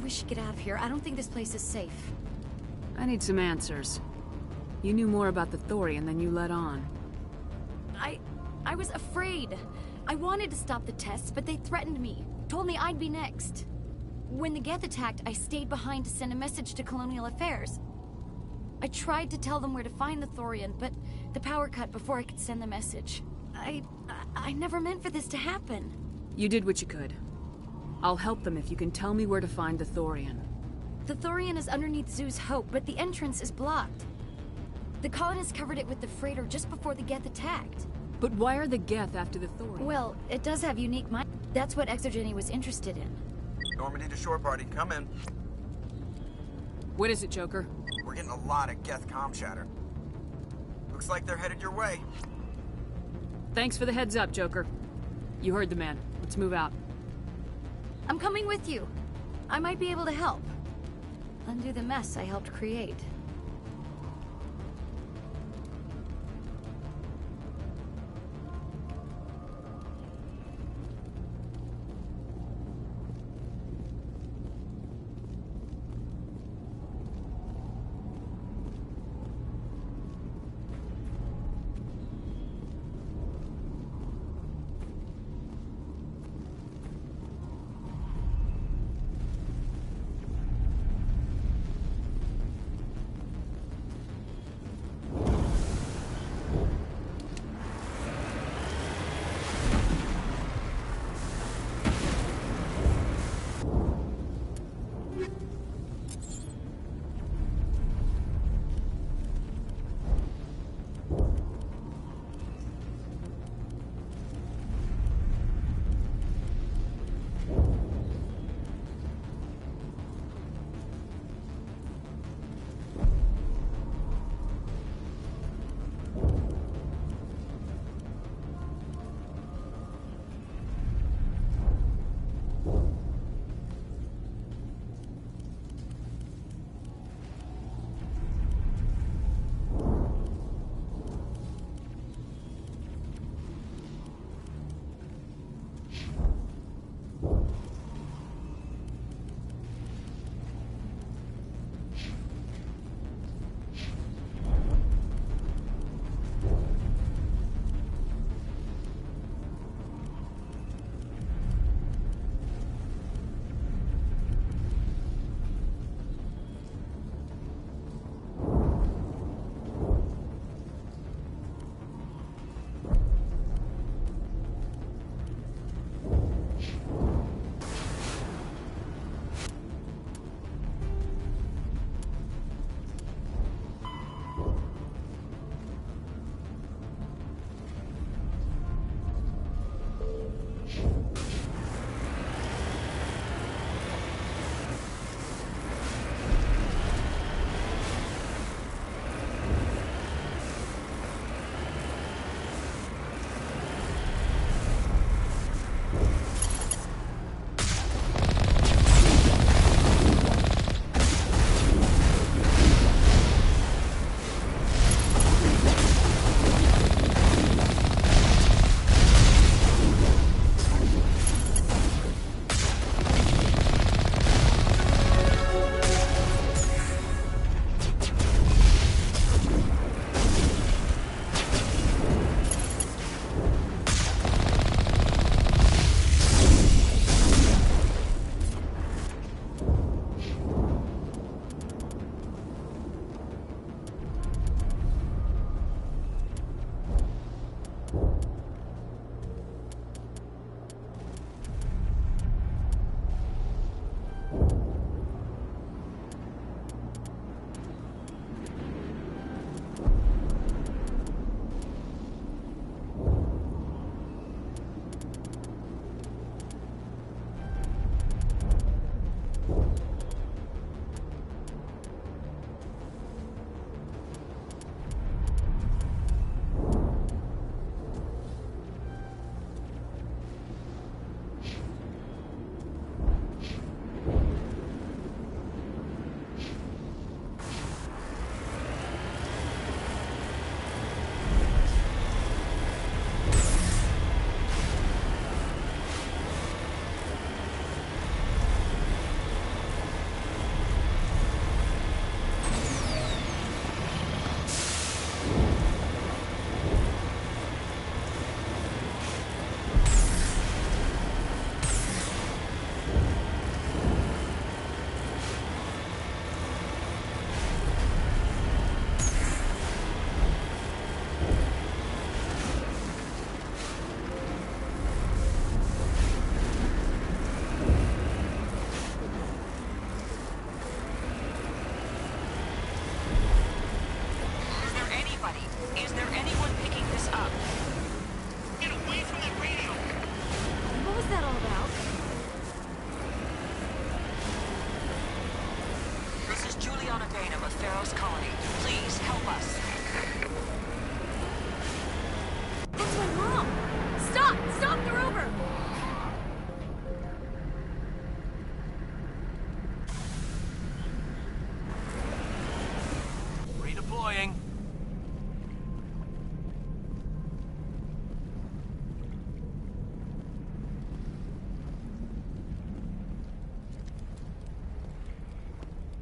we should get out of here. I don't think this place is safe. I need some answers. You knew more about the Thorian than you let on. I was afraid. I wanted to stop the tests, but they threatened me. Told me I'd be next. When the Geth attacked, I stayed behind to send a message to Colonial Affairs. I tried to tell them where to find the Thorian, but the power cut before I could send the message. I never meant for this to happen. You did what you could. I'll help them if you can tell me where to find the Thorian. The Thorian is underneath Zoo's Hope, but the entrance is blocked. The colonists covered it with the freighter just before the Geth attacked. But why are the Geth after the Thorian? Well, it does have unique mind. That's what Exogeny was interested in. Normandy to shore party, come in. What is it, Joker? We're getting a lot of Geth comm chatter. Looks like they're headed your way. Thanks for the heads up, Joker. You heard the man. Let's move out. I'm coming with you. I might be able to help. Undo the mess I helped create.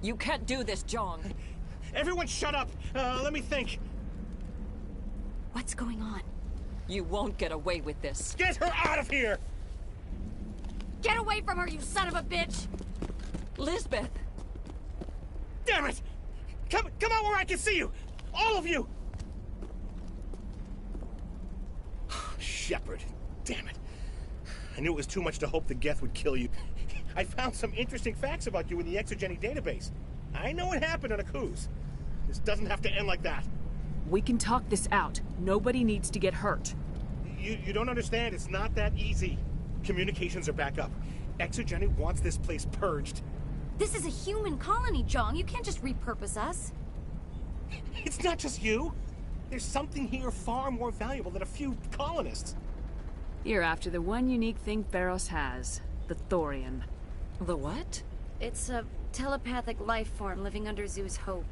You can't do this, Jong. Everyone shut up! Let me think. What's going on? You won't get away with this. Get her out of here! Get away from her, you son of a bitch! Lisbeth! Damn it! Come out where I can see you! All of you! Shepard, damn it. I knew it was too much to hope the Geth would kill you. I found some interesting facts about you in the Exogeny database. I know what happened on Akuz. This doesn't have to end like that. We can talk this out. Nobody needs to get hurt. You don't understand. It's not that easy. Communications are back up. Exogeny wants this place purged. This is a human colony, Jong. You can't just repurpose us. It's not just you. There's something here far more valuable than a few colonists. You're after the one unique thing Feros has. The Thorian. The what? It's a telepathic life form living under Zoo's hope.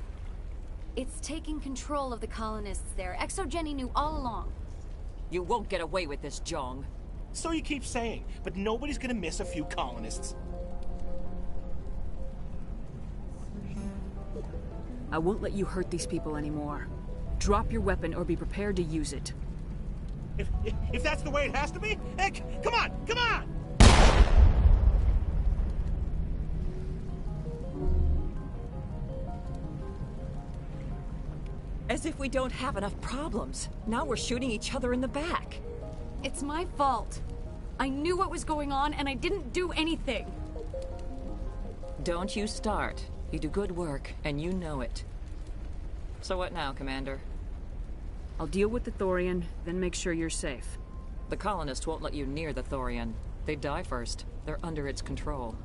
It's taking control of the colonists there. Exogeny knew all along. You won't get away with this, Jong. So you keep saying, but nobody's gonna miss a few colonists. I won't let you hurt these people anymore. Drop your weapon or be prepared to use it. If that's the way it has to be, heck, come on, come on! As if we don't have enough problems. Now we're shooting each other in the back. It's my fault. I knew what was going on and I didn't do anything. Don't you start. You do good work, and you know it. So what now, Commander? I'll deal with the Thorian, then make sure you're safe. The colonists won't let you near the Thorian. They'd die first. They're under its control.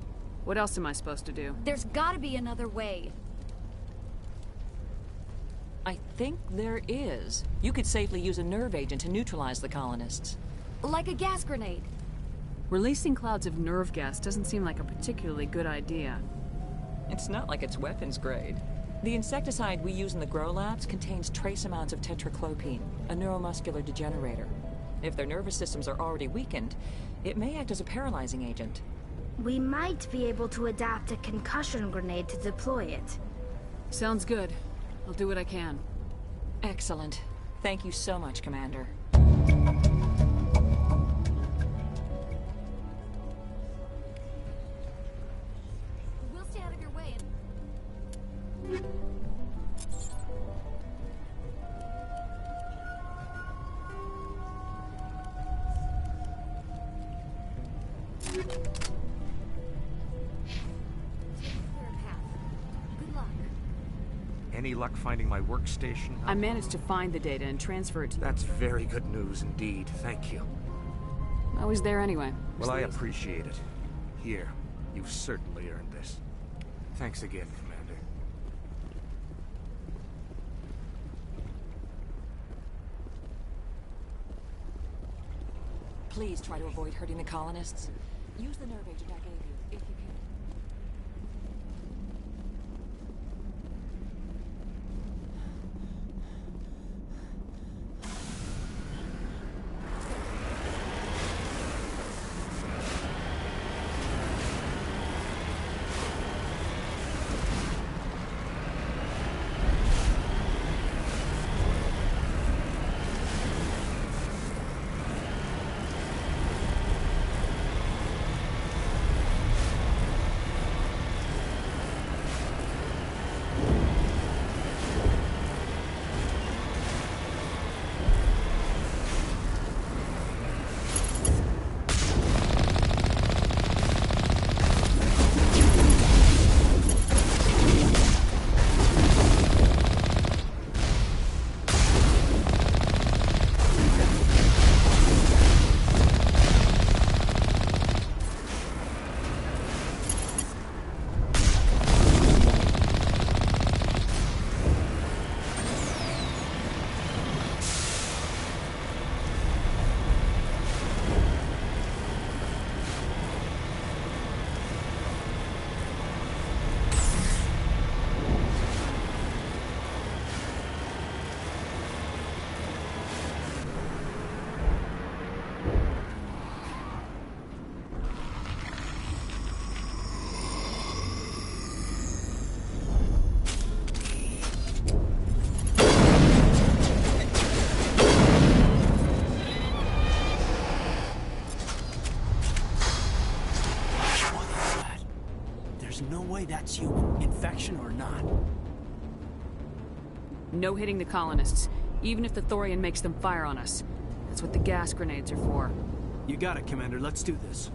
What else am I supposed to do? There's gotta be another way. I think there is. You could safely use a nerve agent to neutralize the colonists. Like a gas grenade. Releasing clouds of nerve gas doesn't seem like a particularly good idea. It's not like it's weapons grade. The insecticide we use in the Grow Labs contains trace amounts of tetraclopine, a neuromuscular degenerator. If their nervous systems are already weakened, it may act as a paralyzing agent. We might be able to adapt a concussion grenade to deploy it. Sounds good. I'll do what I can. Excellent. Thank you so much, Commander. We'll stay out of your way and... Good luck. Any luck finding my workstation? I managed to find the data and transfer it to... That's very good news indeed. Thank you. I was there anyway. Well, I appreciate it. Here, you've certainly earned this. Thanks again, Commander. Please try to avoid hurting the colonists. Use the nerve agent I gave you, if you can. that's human, infection or not. No hitting the colonists, even if the Thorian makes them fire on us. That's what the gas grenades are for. You got it, Commander. Let's do this.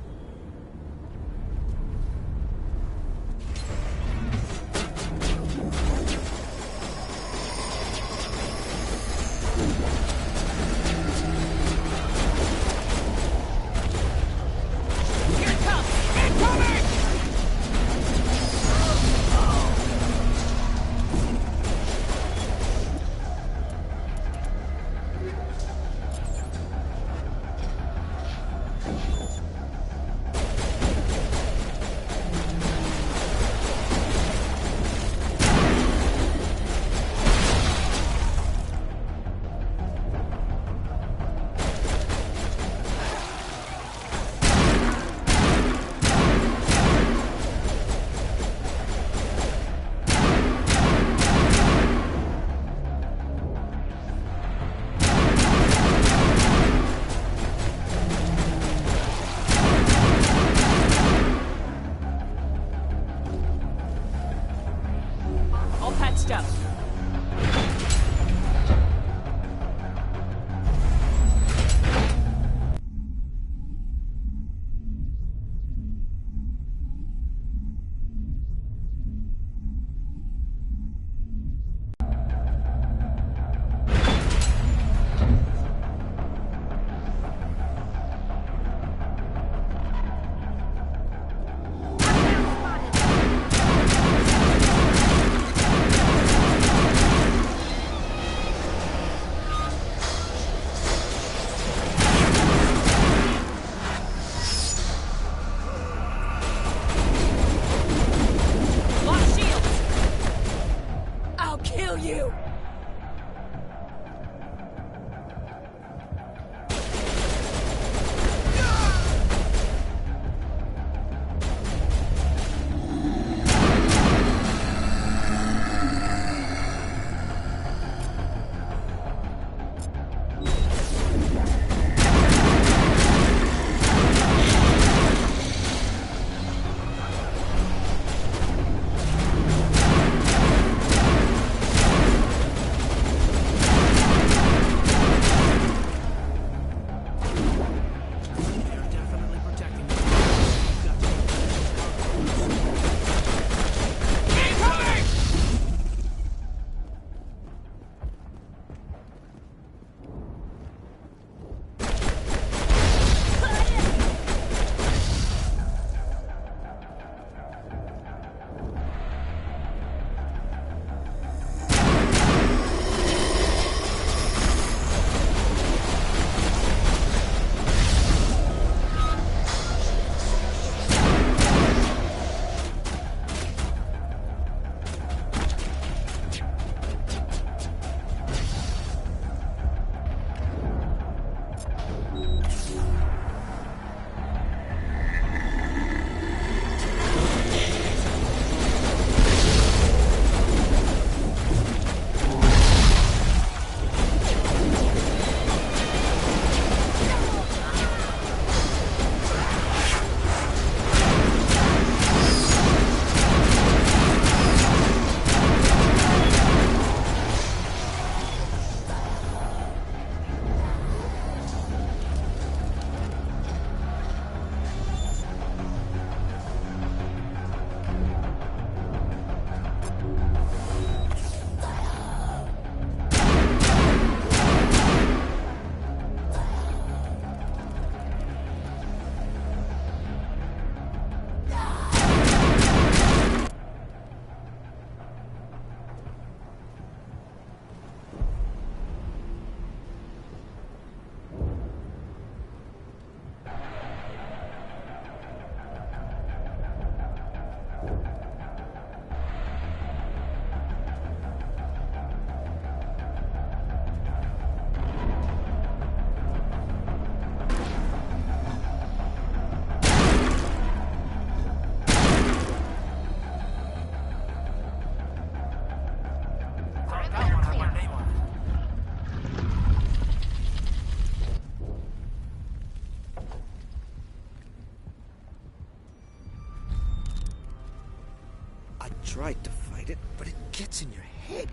gets in your head.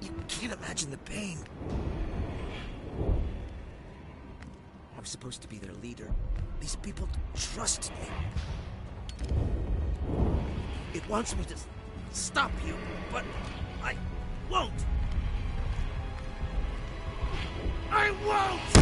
You can't imagine the pain. I was supposed to be their leader. These people trust me. It wants me to stop you, but I won't. I won't!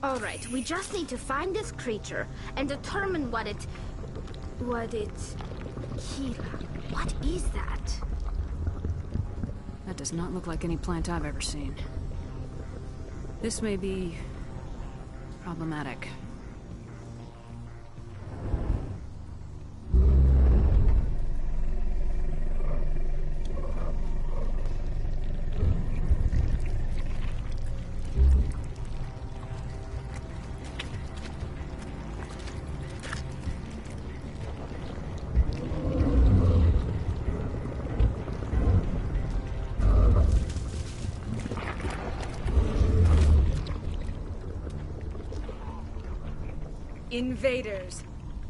Alright, we just need to find this creature and determine what it... Kira, what is that? That does not look like any plant I've ever seen. This may be... problematic. Invaders,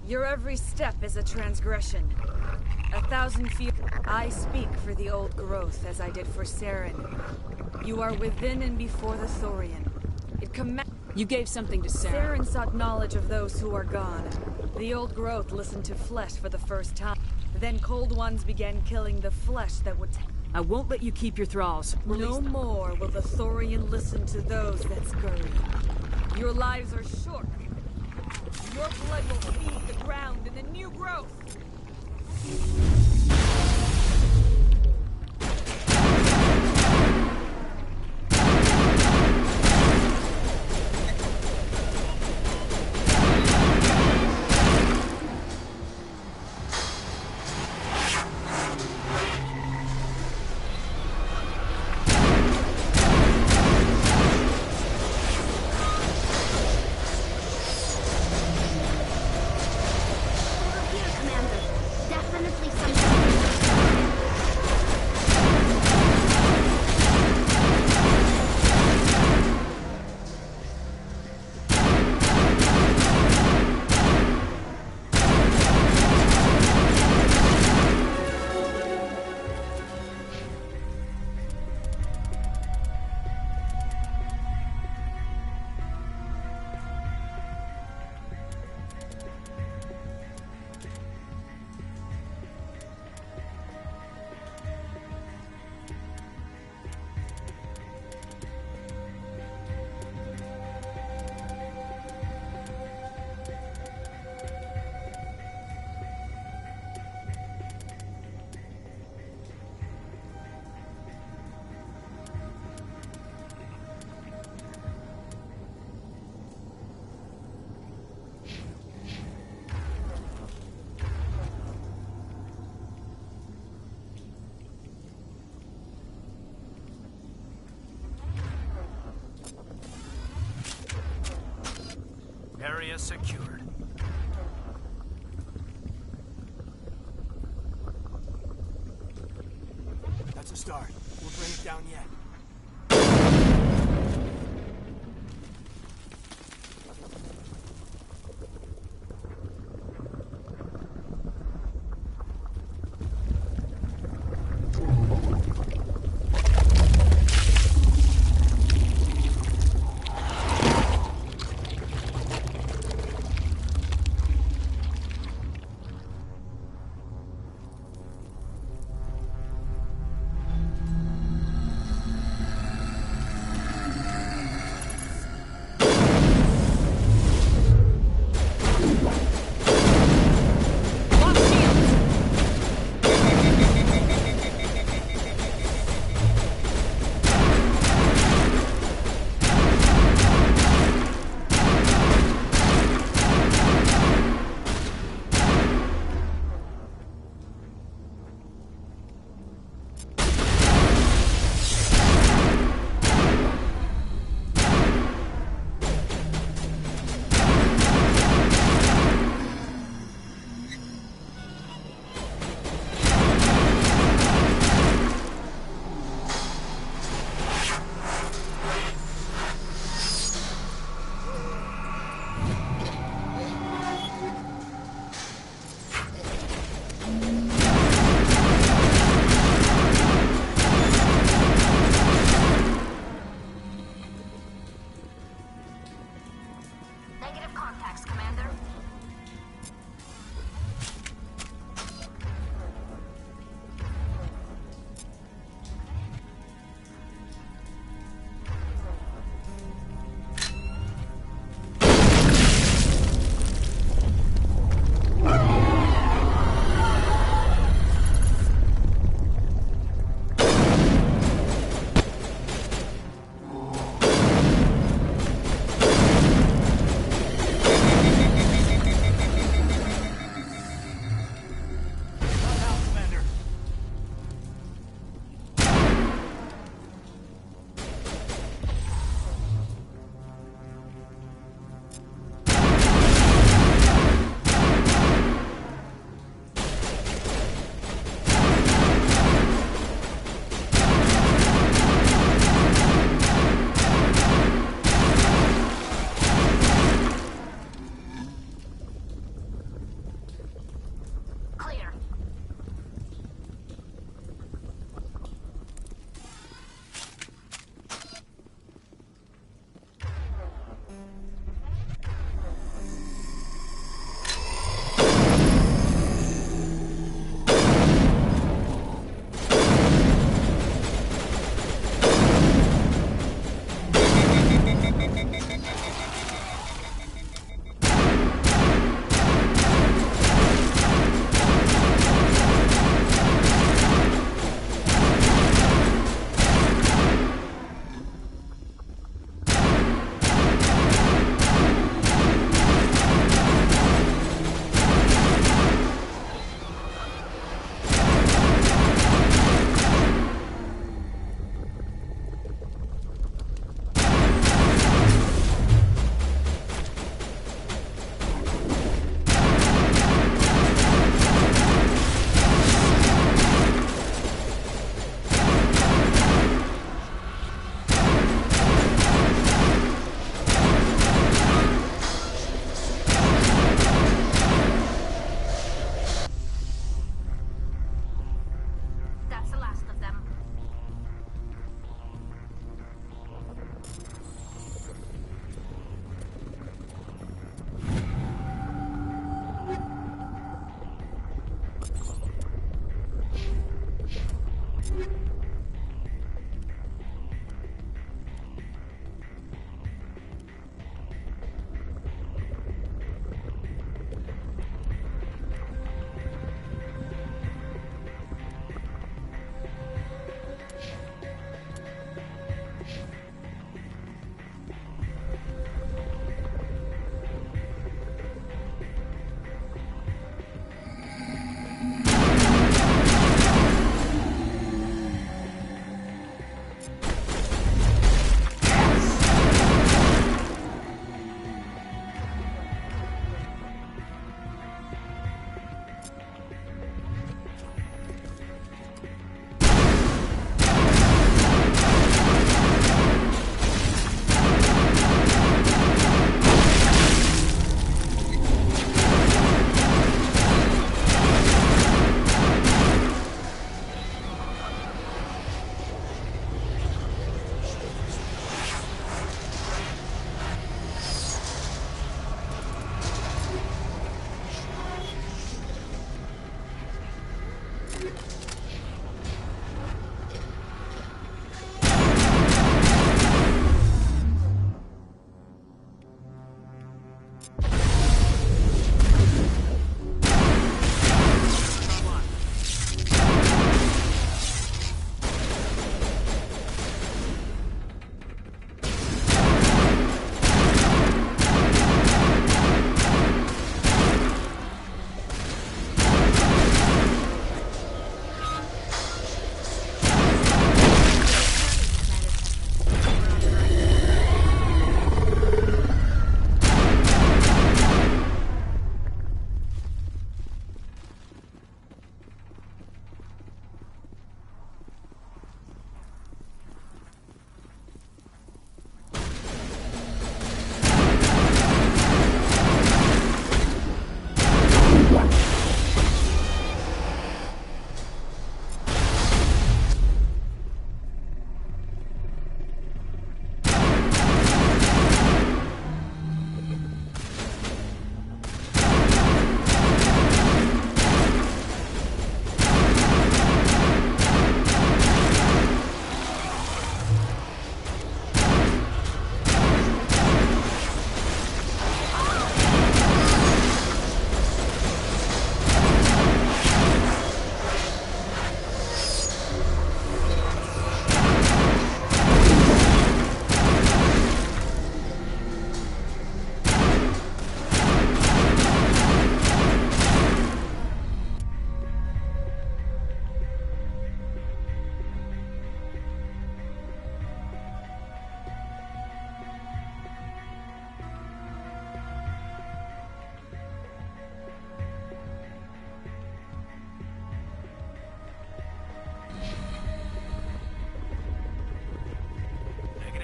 your every step is a transgression. 1,000 feet. I speak for the old growth as I did for Saren. You are within and before the Thorian. It You gave something to Saren. Saren sought knowledge of those who are gone. The old growth listened to flesh for the first time. Then cold ones began killing the flesh that would... I won't let you keep your thralls. No more will the Thorian listen to those that scurry. Your lives are short. Your blood will feed the ground in the new growth. Area secured. That's a start. We'll bring it down yet.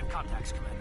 Contacts, Commander.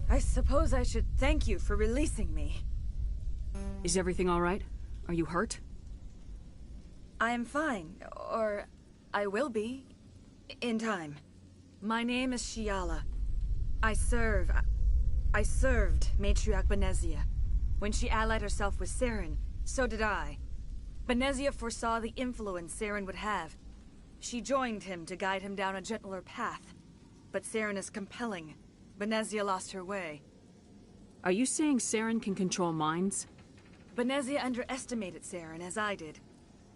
I suppose I should thank you for releasing me. Is everything all right? Are you hurt? I am fine, or I will be, in time. My name is Shiala. I served Matriarch Benezia. When she allied herself with Saren, so did I. Benezia foresaw the influence Saren would have. She joined him to guide him down a gentler path. But Saren is compelling. Benezia lost her way. Are you saying Saren can control minds? Benezia underestimated Saren, as I did.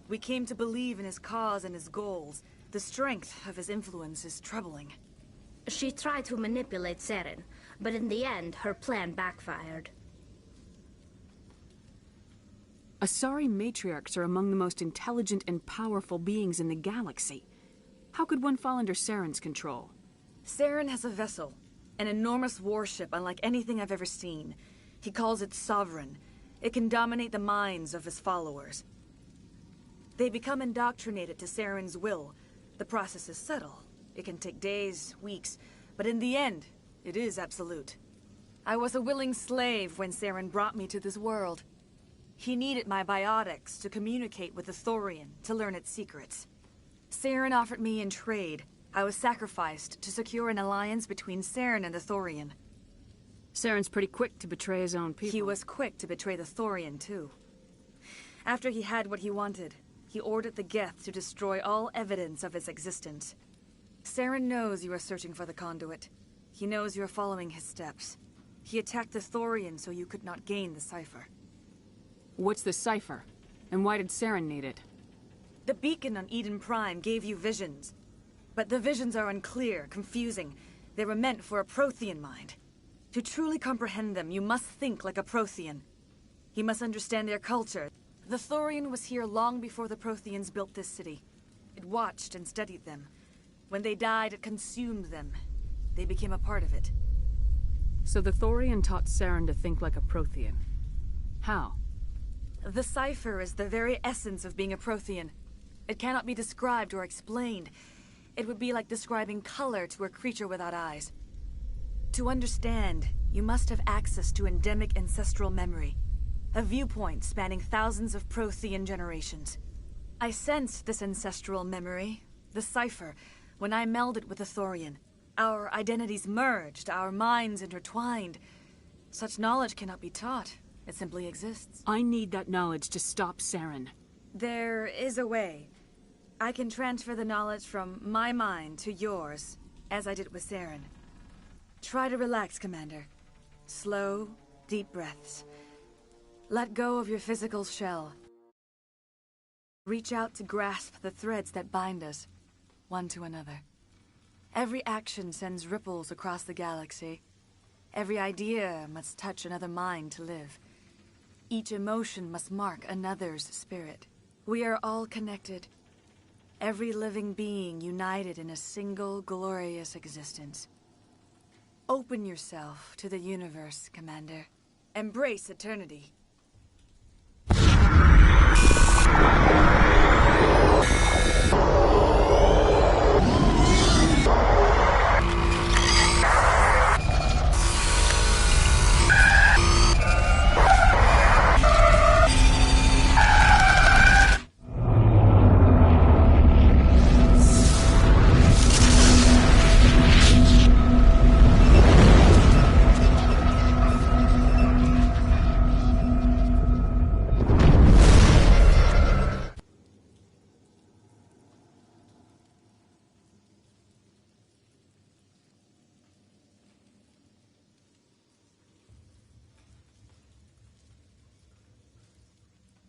We came to believe in his cause and his goals. The strength of his influence is troubling. She tried to manipulate Saren, but in the end, her plan backfired. Asari matriarchs are among the most intelligent and powerful beings in the galaxy. How could one fall under Saren's control? Saren has a vessel, an enormous warship unlike anything I've ever seen. He calls it Sovereign. It can dominate the minds of his followers. They become indoctrinated to Saren's will. The process is subtle. It can take days, weeks, but in the end, it is absolute. I was a willing slave when Saren brought me to this world. He needed my biotics to communicate with the Thorian, to learn its secrets. Saren offered me in trade. I was sacrificed to secure an alliance between Saren and the Thorian. Saren's pretty quick to betray his own people. He was quick to betray the Thorian, too. After he had what he wanted, he ordered the Geth to destroy all evidence of its existence. Saren knows you are searching for the conduit. He knows you are following his steps. He attacked the Thorian so you could not gain the cipher. What's the cipher? And why did Saren need it? The beacon on Eden Prime gave you visions. But the visions are unclear, confusing. They were meant for a Prothean mind. To truly comprehend them, you must think like a Prothean. You must understand their culture. The Thorian was here long before the Protheans built this city. It watched and studied them. When they died, it consumed them. They became a part of it. So the Thorian taught Saren to think like a Prothean. How? The cipher is the very essence of being a Prothean. It cannot be described or explained. It would be like describing color to a creature without eyes. To understand, you must have access to endemic ancestral memory. A viewpoint spanning thousands of Prothean generations. I sensed this ancestral memory, the cipher, when I melded with the Thorian. Our identities merged, our minds intertwined. Such knowledge cannot be taught. It simply exists. I need that knowledge to stop Saren. There is a way. I can transfer the knowledge from my mind to yours, as I did with Saren. Try to relax, Commander. Slow, deep breaths. Let go of your physical shell. Reach out to grasp the threads that bind us, one to another. Every action sends ripples across the galaxy. Every idea must touch another mind to live. Each emotion must mark another's spirit. We are all connected. Every living being united in a single glorious existence. Open yourself to the universe, Commander. Embrace eternity.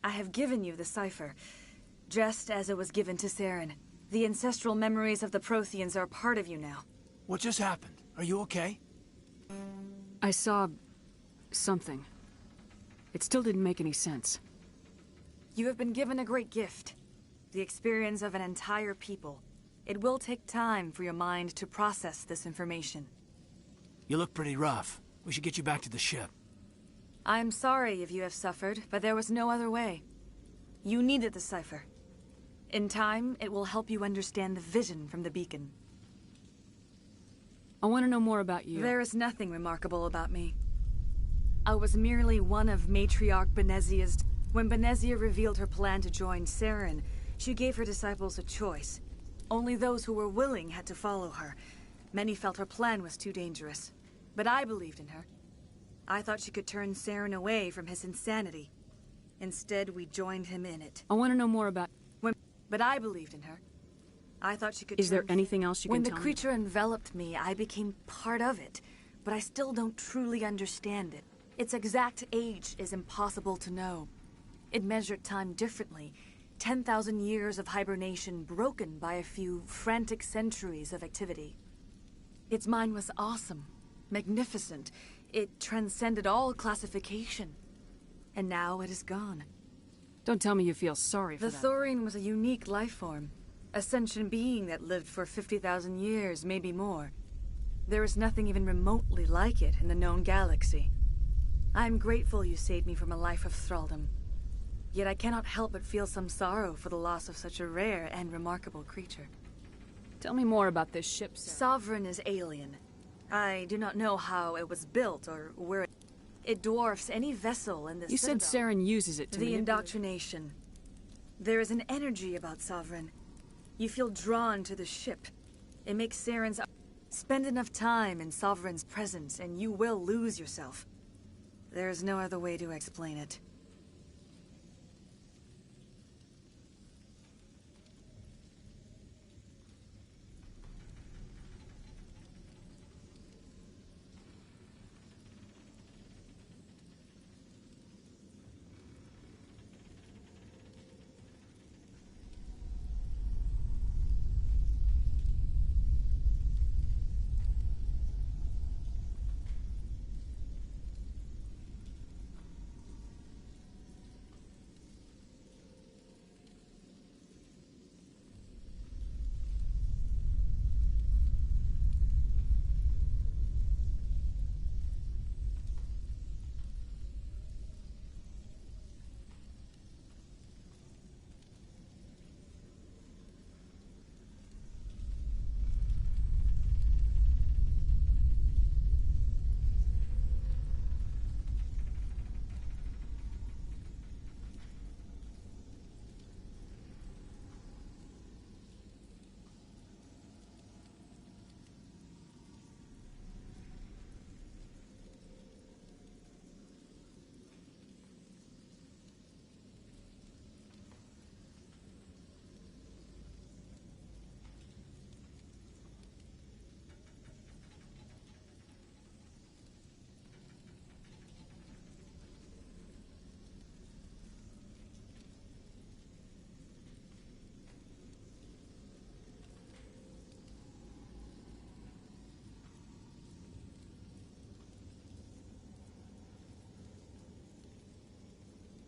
I have given you the cipher, just as it was given to Saren. The ancestral memories of the Protheans are part of you now. What just happened? Are you okay? I saw... something. It still didn't make any sense. You have been given a great gift. The experience of an entire people. It will take time for your mind to process this information. You look pretty rough. We should get you back to the ship. I'm sorry if you have suffered, but there was no other way. You needed the cipher. In time, it will help you understand the vision from the beacon. I want to know more about you. There is nothing remarkable about me. I was merely one of Matriarch Benezia's... When Benezia revealed her plan to join Saren, she gave her disciples a choice. Only those who were willing had to follow her. Many felt her plan was too dangerous. But I believed in her. I thought she could turn Saren away from his insanity. Instead, we joined him in it. I want to know more about... But I believed in her. I thought she could Is there turn anything else you When can the tell me? creature enveloped me, I became part of it. But I still don't truly understand it. Its exact age is impossible to know. It measured time differently. 10,000 years of hibernation broken by a few frantic centuries of activity. Its mind was awesome, magnificent. It transcended all classification. And now it is gone. Don't tell me you feel sorry for The that. Thorian was a unique life form. A sentient being that lived for 50,000 years, maybe more. There is nothing even remotely like it in the known galaxy. I am grateful you saved me from a life of thraldom. Yet I cannot help but feel some sorrow for the loss of such a rare and remarkable creature. Tell me more about this ship, Sarah. Sovereign is alien. I do not know how it was built or where it dwarfs any vessel in the You said Citadel. Saren uses it to The manipulate- indoctrination. There is an energy about Sovereign. You feel drawn to the ship. It makes Saren's... Spend enough time in Sovereign's presence and you will lose yourself. There is no other way to explain it.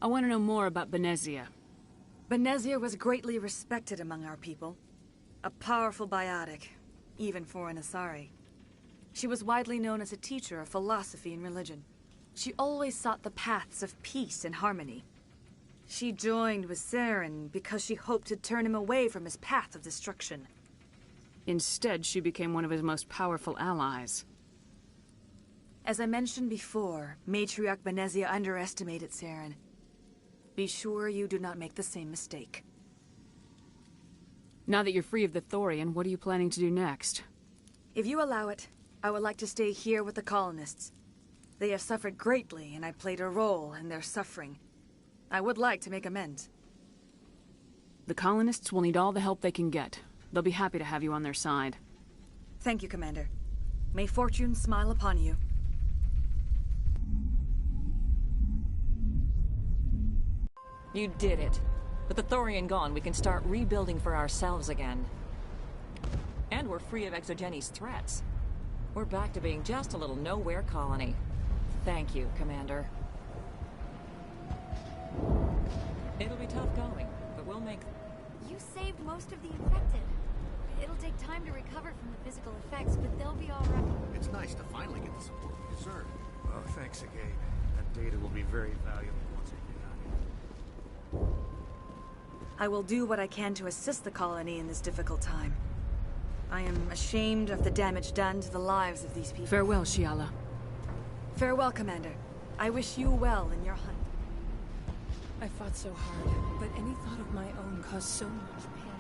I want to know more about Benezia. Benezia was greatly respected among our people. A powerful biotic, even for an Asari. She was widely known as a teacher of philosophy and religion. She always sought the paths of peace and harmony. She joined with Saren because she hoped to turn him away from his path of destruction. Instead, she became one of his most powerful allies. As I mentioned before, Matriarch Benezia underestimated Saren. Be sure you do not make the same mistake. Now that you're free of the Thorian, what are you planning to do next? If you allow it, I would like to stay here with the colonists. They have suffered greatly, and I played a role in their suffering. I would like to make amends. The colonists will need all the help they can get. They'll be happy to have you on their side. Thank you, Commander. May fortune smile upon you. You did it. With the Thorian gone, we can start rebuilding for ourselves again. And we're free of Exogeni's threats. We're back to being just a little nowhere colony. Thank you, Commander. It'll be tough going, but we'll make... You saved most of the infected. It'll take time to recover from the physical effects, but they'll be all right. It's nice to finally get the support we deserve. Oh, thanks again. That data will be very valuable once I get out here. I will do what I can to assist the colony in this difficult time. I am ashamed of the damage done to the lives of these people. Farewell, Shiala. Farewell, Commander. I wish you well in your hunt. I fought so hard, but any thought of my own caused so much pain.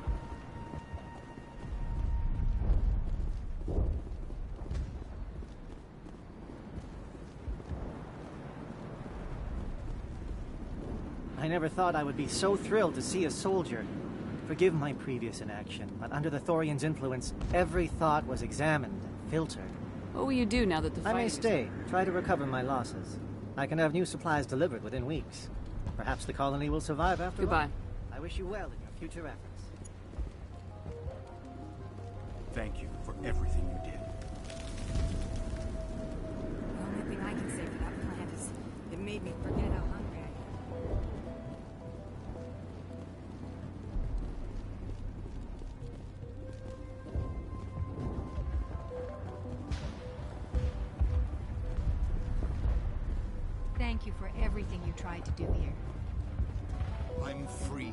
I never thought I would be so thrilled to see a soldier. Forgive my previous inaction, but under the Thorian's influence, every thought was examined and filtered. What will you do now that the I fighting may is- stay, try to recover my losses. I can have new supplies delivered within weeks. Perhaps the colony will survive after Goodbye. all. I wish you well in your future efforts. Thank you for everything you did. The only thing I can say for that plant is it made me forget how hungry I am. Thank you for everything you tried to do here. I'm free.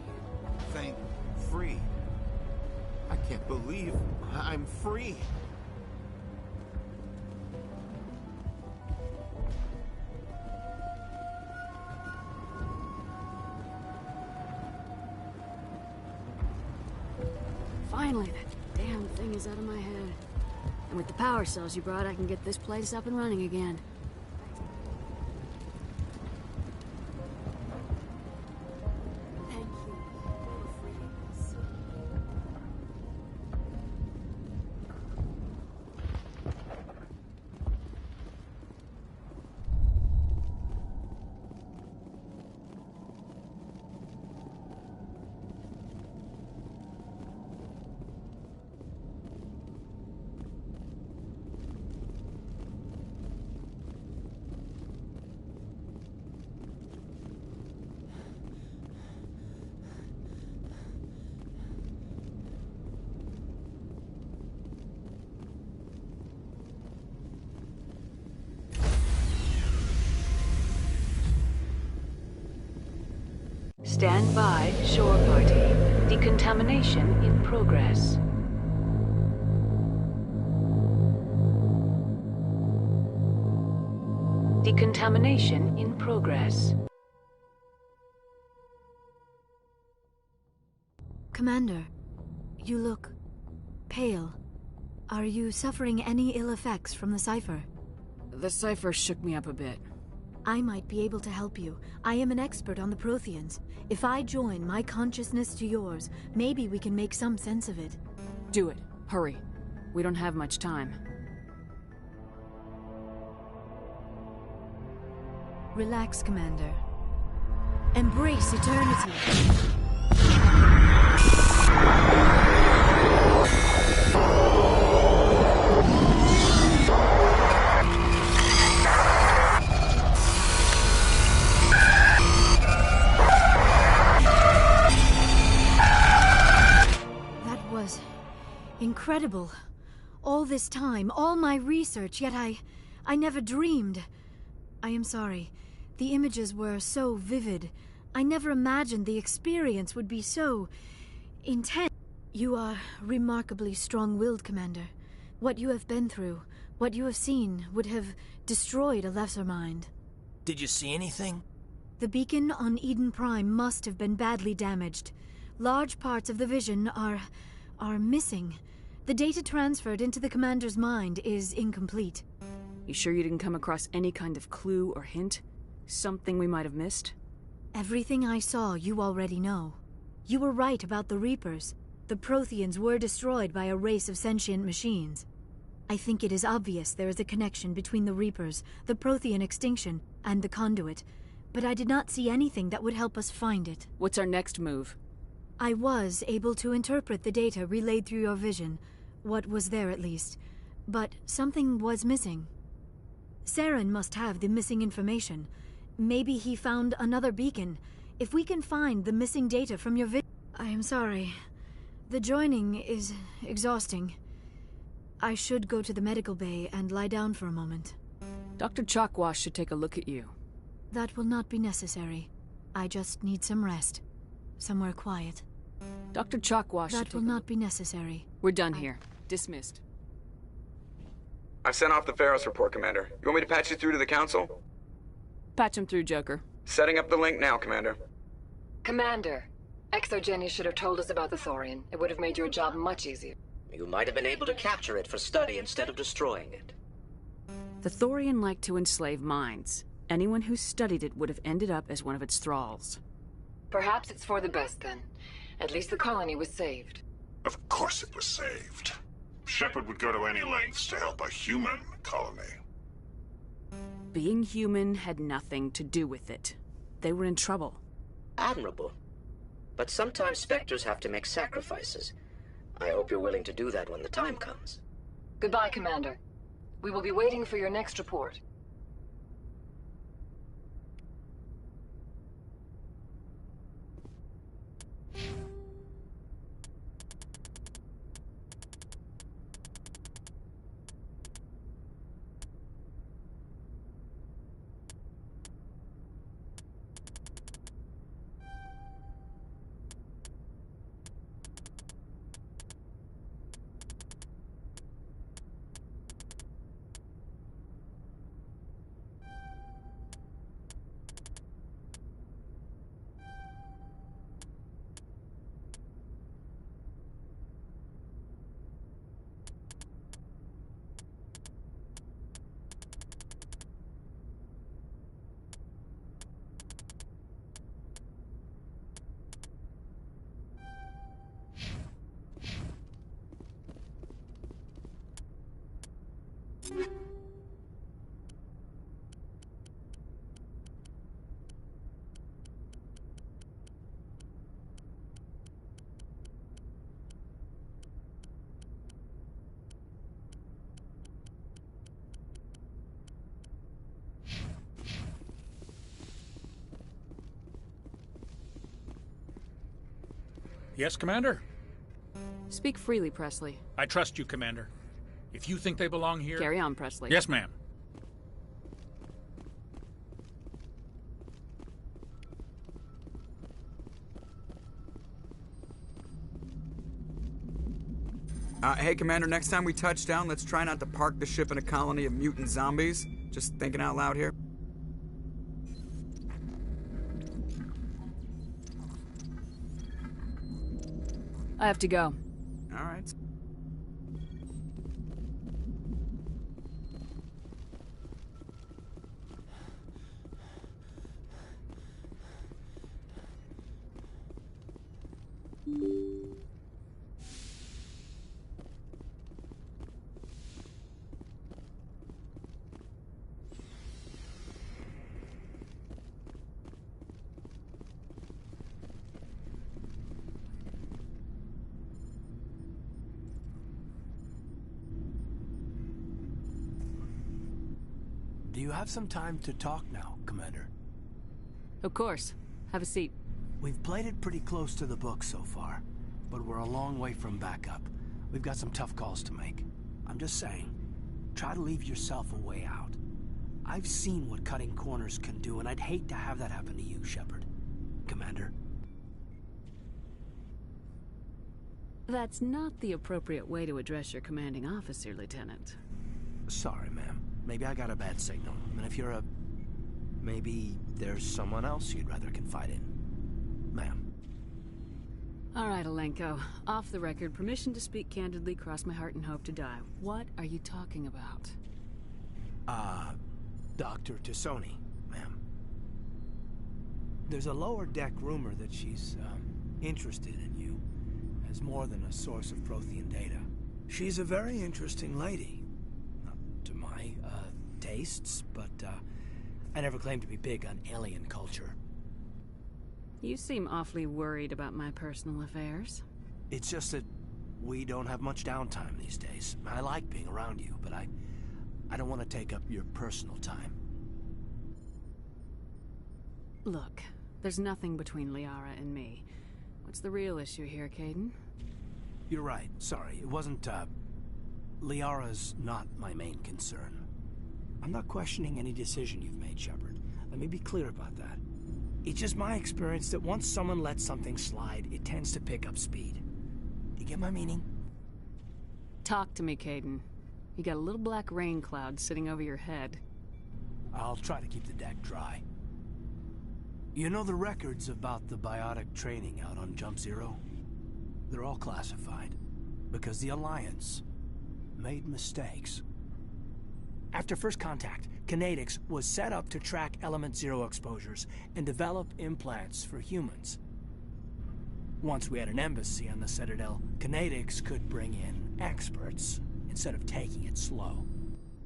Free. I can't believe I'm free. Finally, that damn thing is out of my head. And with the power cells you brought, I can get this place up and running again. Thank you for freeing us. Stand by, shore party. Decontamination in progress. Decontamination in progress. Commander, you look pale. Are you suffering any ill effects from the cipher? The cipher shook me up a bit. I might be able to help you. I am an expert on the Protheans. If I join my consciousness to yours, maybe we can make some sense of it. Do it. Hurry. We don't have much time. Relax, Commander. Embrace eternity. Incredible. All this time, all my research, yet I never dreamed. I am sorry. The images were so vivid. I never imagined the experience would be so intense. You are remarkably strong-willed, Commander. What you have been through, what you have seen, would have destroyed a lesser mind. Did you see anything? The beacon on Eden Prime must have been badly damaged. Large parts of the vision are missing. The data transferred into the Commander's mind is incomplete. You sure you didn't come across any kind of clue or hint? Something we might have missed? Everything I saw you already know. You were right about the Reapers. The Protheans were destroyed by a race of sentient machines. I think it is obvious there is a connection between the Reapers, the Prothean extinction, and the Conduit, but I did not see anything that would help us find it. What's our next move? I was able to interpret the data relayed through your vision. What was there, at least. But something was missing. Saren must have the missing information. Maybe he found another beacon. If we can find the missing data from your vision... I am sorry. The joining is exhausting. I should go to the medical bay and lie down for a moment. Dr. Chakwas should take a look at you. That will not be necessary. I just need some rest. Somewhere quiet. Dr. Chakwas should That will not be necessary. We're done here. Dismissed. I've sent off the Pharos report, Commander. You want me to patch you through to the Council? Patch him through, Joker. Setting up the link now, Commander. Commander, Exogeny should have told us about the Thorian. It would have made your job much easier. You might have been able to capture it for study instead of destroying it. The Thorian liked to enslave minds. Anyone who studied it would have ended up as one of its thralls. Perhaps it's for the best then. At least the colony was saved. Of course it was saved. Shepard would go to any lengths to help a human colony. Being human had nothing to do with it. They were in trouble. Admirable. But sometimes Spectres have to make sacrifices. I hope you're willing to do that when the time comes. Goodbye, Commander. We will be waiting for your next report. Yes, Commander? Speak freely, Presley. I trust you, Commander. If you think they belong here... Carry on, Presley. Yes, ma'am. Hey, Commander, next time we touch down, let's try not to park the ship in a colony of mutant zombies. Just thinking out loud here. I have to go. All right. Do you have some time to talk now, Commander? Of course. Have a seat. We've played it pretty close to the book so far, but we're a long way from backup. We've got some tough calls to make. I'm just saying, try to leave yourself a way out. I've seen what cutting corners can do, and I'd hate to have that happen to you, Shepard. Commander? That's not the appropriate way to address your commanding officer, Lieutenant. Sorry, ma'am. Maybe I got a bad signal. And if you're a... maybe there's someone else you'd rather confide in. Ma'am. All right, Alenko. Off the record, permission to speak candidly, cross my heart and hope to die. What are you talking about? Dr. T'Soni, ma'am. There's a lower deck rumor that she's, interested in you as more than a source of Prothean data. She's a very interesting lady. Not to my, tastes, but, I never claimed to be big on alien culture. You seem awfully worried about my personal affairs. It's just that we don't have much downtime these days. I like being around you, but I don't want to take up your personal time. Look, there's nothing between Liara and me. What's the real issue here, Kaidan? You're right. Sorry, it wasn't, Liara's not my main concern. I'm not questioning any decision you've made, Shepard. Let me be clear about that. It's just my experience that once someone lets something slide, it tends to pick up speed. You get my meaning? Talk to me, Kaidan. You got a little black rain cloud sitting over your head. I'll try to keep the deck dry. You know the records about the biotic training out on Jump Zero? They're all classified, because the Alliance made mistakes. After first contact, Kinetics was set up to track Element Zero exposures and develop implants for humans. Once we had an embassy on the Citadel, Kinetics could bring in experts instead of taking it slow.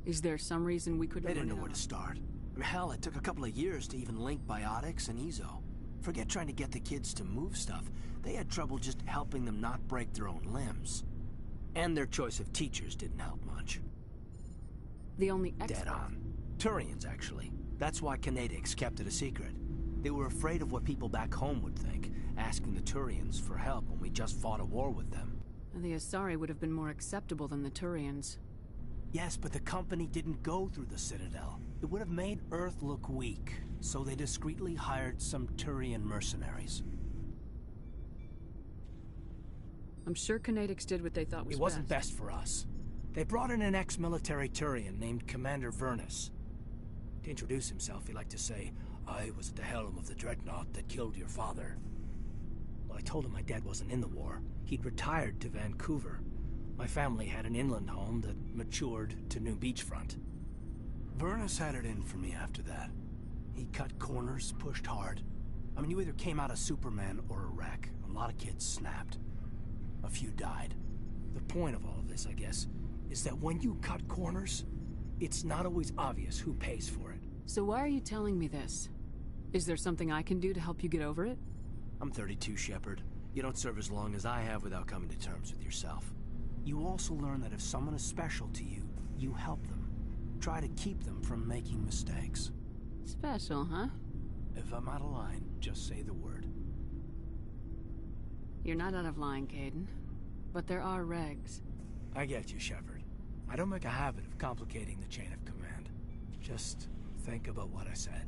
Is there some reason we couldn't... They didn't know where to start. Hell, it took a couple of years to even link Biotics and Ezo. Forget trying to get the kids to move stuff. They had trouble just helping them not break their own limbs. And their choice of teachers didn't help much. The only expert... Dead on. Turians, actually. That's why Kinetics kept it a secret. They were afraid of what people back home would think, asking the Turians for help when we just fought a war with them. The Asari would have been more acceptable than the Turians. Yes, but the company didn't go through the Citadel. It would have made Earth look weak, so they discreetly hired some Turian mercenaries. I'm sure Kinetics did what they thought was best. It wasn't best for us. They brought in an ex-military Turian named Commander Vernus. To introduce himself, he liked to say, "I was at the helm of the dreadnought that killed your father." Well, I told him my dad wasn't in the war. He'd retired to Vancouver. My family had an inland home that matured to new beachfront. Vernus had it in for me after that. He cut corners, pushed hard. I mean, you either came out a Superman or a wreck. A lot of kids snapped. A few died. The point of all of this, I guess, is that when you cut corners, it's not always obvious who pays for it. So why are you telling me this? Is there something I can do to help you get over it? I'm 32, Shepard. You don't serve as long as I have without coming to terms with yourself. You also learn that if someone is special to you, you help them. Try to keep them from making mistakes. Special, huh? If I'm out of line, just say the word. You're not out of line, Kaidan. But there are regs. I get you, Shepard. I don't make a habit of complicating the chain of command. Just think about what I said.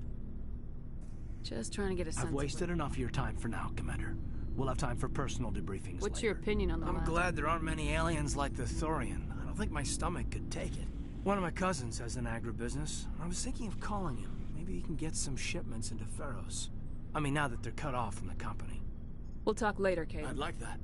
Just trying to get a sense I've wasted enough of your time for now, Commander. We'll have time for personal debriefings What's later. your opinion on the I'm lab? glad there aren't many aliens like the Thorian. I don't think my stomach could take it. One of my cousins has an agribusiness. I was thinking of calling him. Maybe he can get some shipments into Feros. I mean, now that they're cut off from the company. We'll talk later, Kaidan. I'd like that.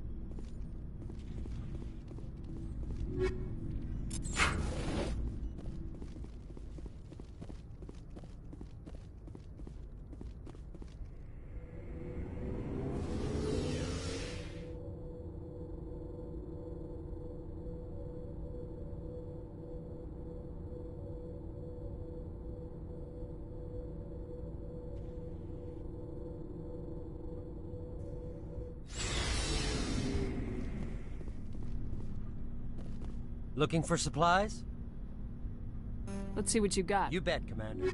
Looking for supplies? Let's see what you got. You bet, Commander.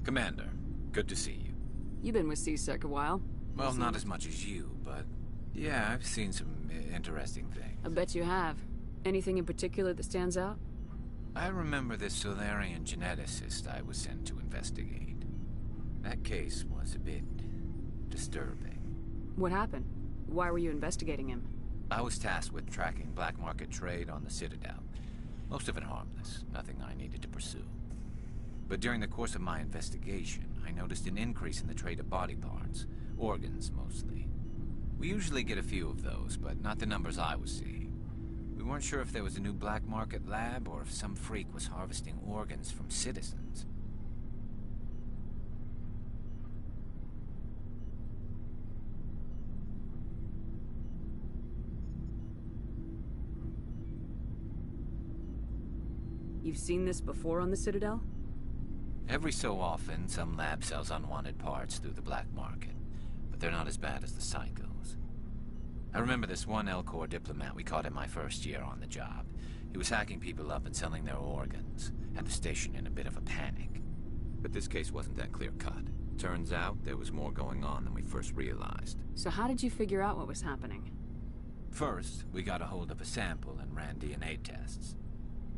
Commander, good to see you. You've been with C-Sec a while. Well, not as much as you, but yeah, I've seen some interesting things. I bet you have. Anything in particular that stands out? I remember this Solarian geneticist I was sent to investigate. That case was a bit disturbing. What happened? Why were you investigating him? I was tasked with tracking black market trade on the Citadel. Most of it harmless, nothing I needed to pursue. But during the course of my investigation, I noticed an increase in the trade of body parts, Organs, mostly. We usually get a few of those, but not the numbers I was seeing. We weren't sure if there was a new black market lab or if some freak was harvesting organs from citizens. You've seen this before on the Citadel? Every so often, some lab sells unwanted parts through the black market, but they're not as bad as the Psychos. I remember this one Elcor diplomat we caught in my first year on the job. He was hacking people up and selling their organs, had the station in a bit of a panic. But this case wasn't that clear-cut. Turns out there was more going on than we first realized. So how did you figure out what was happening? First, we got a hold of a sample and ran DNA tests.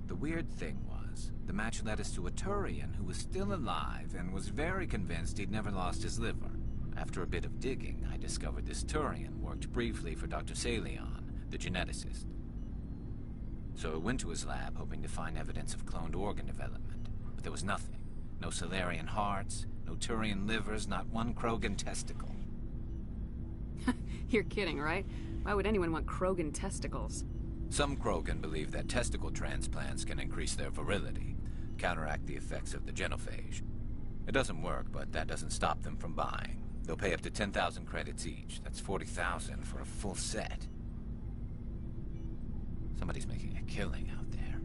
The weird thing was, the match led us to a Turian who was still alive and was very convinced he'd never lost his liver. After a bit of digging, I discovered this Turian worked briefly for Dr. Salion, the geneticist. So I went to his lab hoping to find evidence of cloned organ development, but there was nothing. No Salarian hearts, no Turian livers, not one Krogan testicle. You're kidding, right? Why would anyone want Krogan testicles? Some Krogan believe that testicle transplants can increase their virility, counteract the effects of the genophage. It doesn't work, but that doesn't stop them from buying. They'll pay up to 10,000 credits each. That's 40,000 for a full set. Somebody's making a killing out there.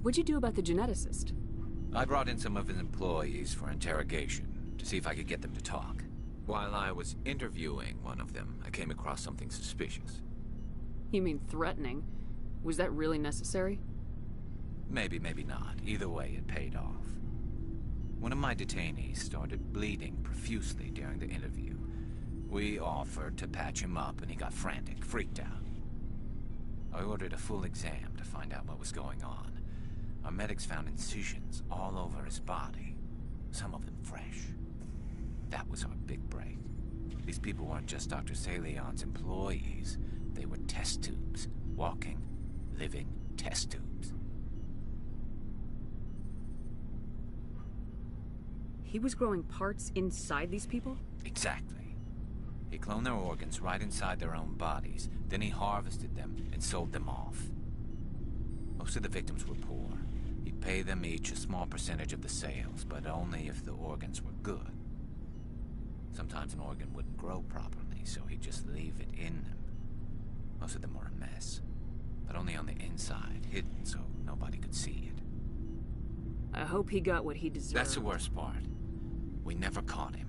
What'd you do about the geneticist? I brought in some of his employees for interrogation, to see if I could get them to talk. While I was interviewing one of them, I came across something suspicious. You mean threatening? Was that really necessary? Maybe, maybe not. Either way, it paid off. One of my detainees started bleeding profusely during the interview. We offered to patch him up, and he got frantic, freaked out. I ordered a full exam to find out what was going on. Our medics found incisions all over his body, some of them fresh. That was our big break. These people weren't just Dr. Salion's employees. They were test tubes. Walking, living test tubes. He was growing parts inside these people? Exactly. He cloned their organs right inside their own bodies. Then he harvested them and sold them off. Most of the victims were poor. He'd pay them each a small percentage of the sales, but only if the organs were good. Sometimes an organ wouldn't grow properly, so he'd just leave it in them. Most of them were a mess, but only on the inside, hidden so nobody could see it. I hope he got what he deserved. That's the worst part. We never caught him.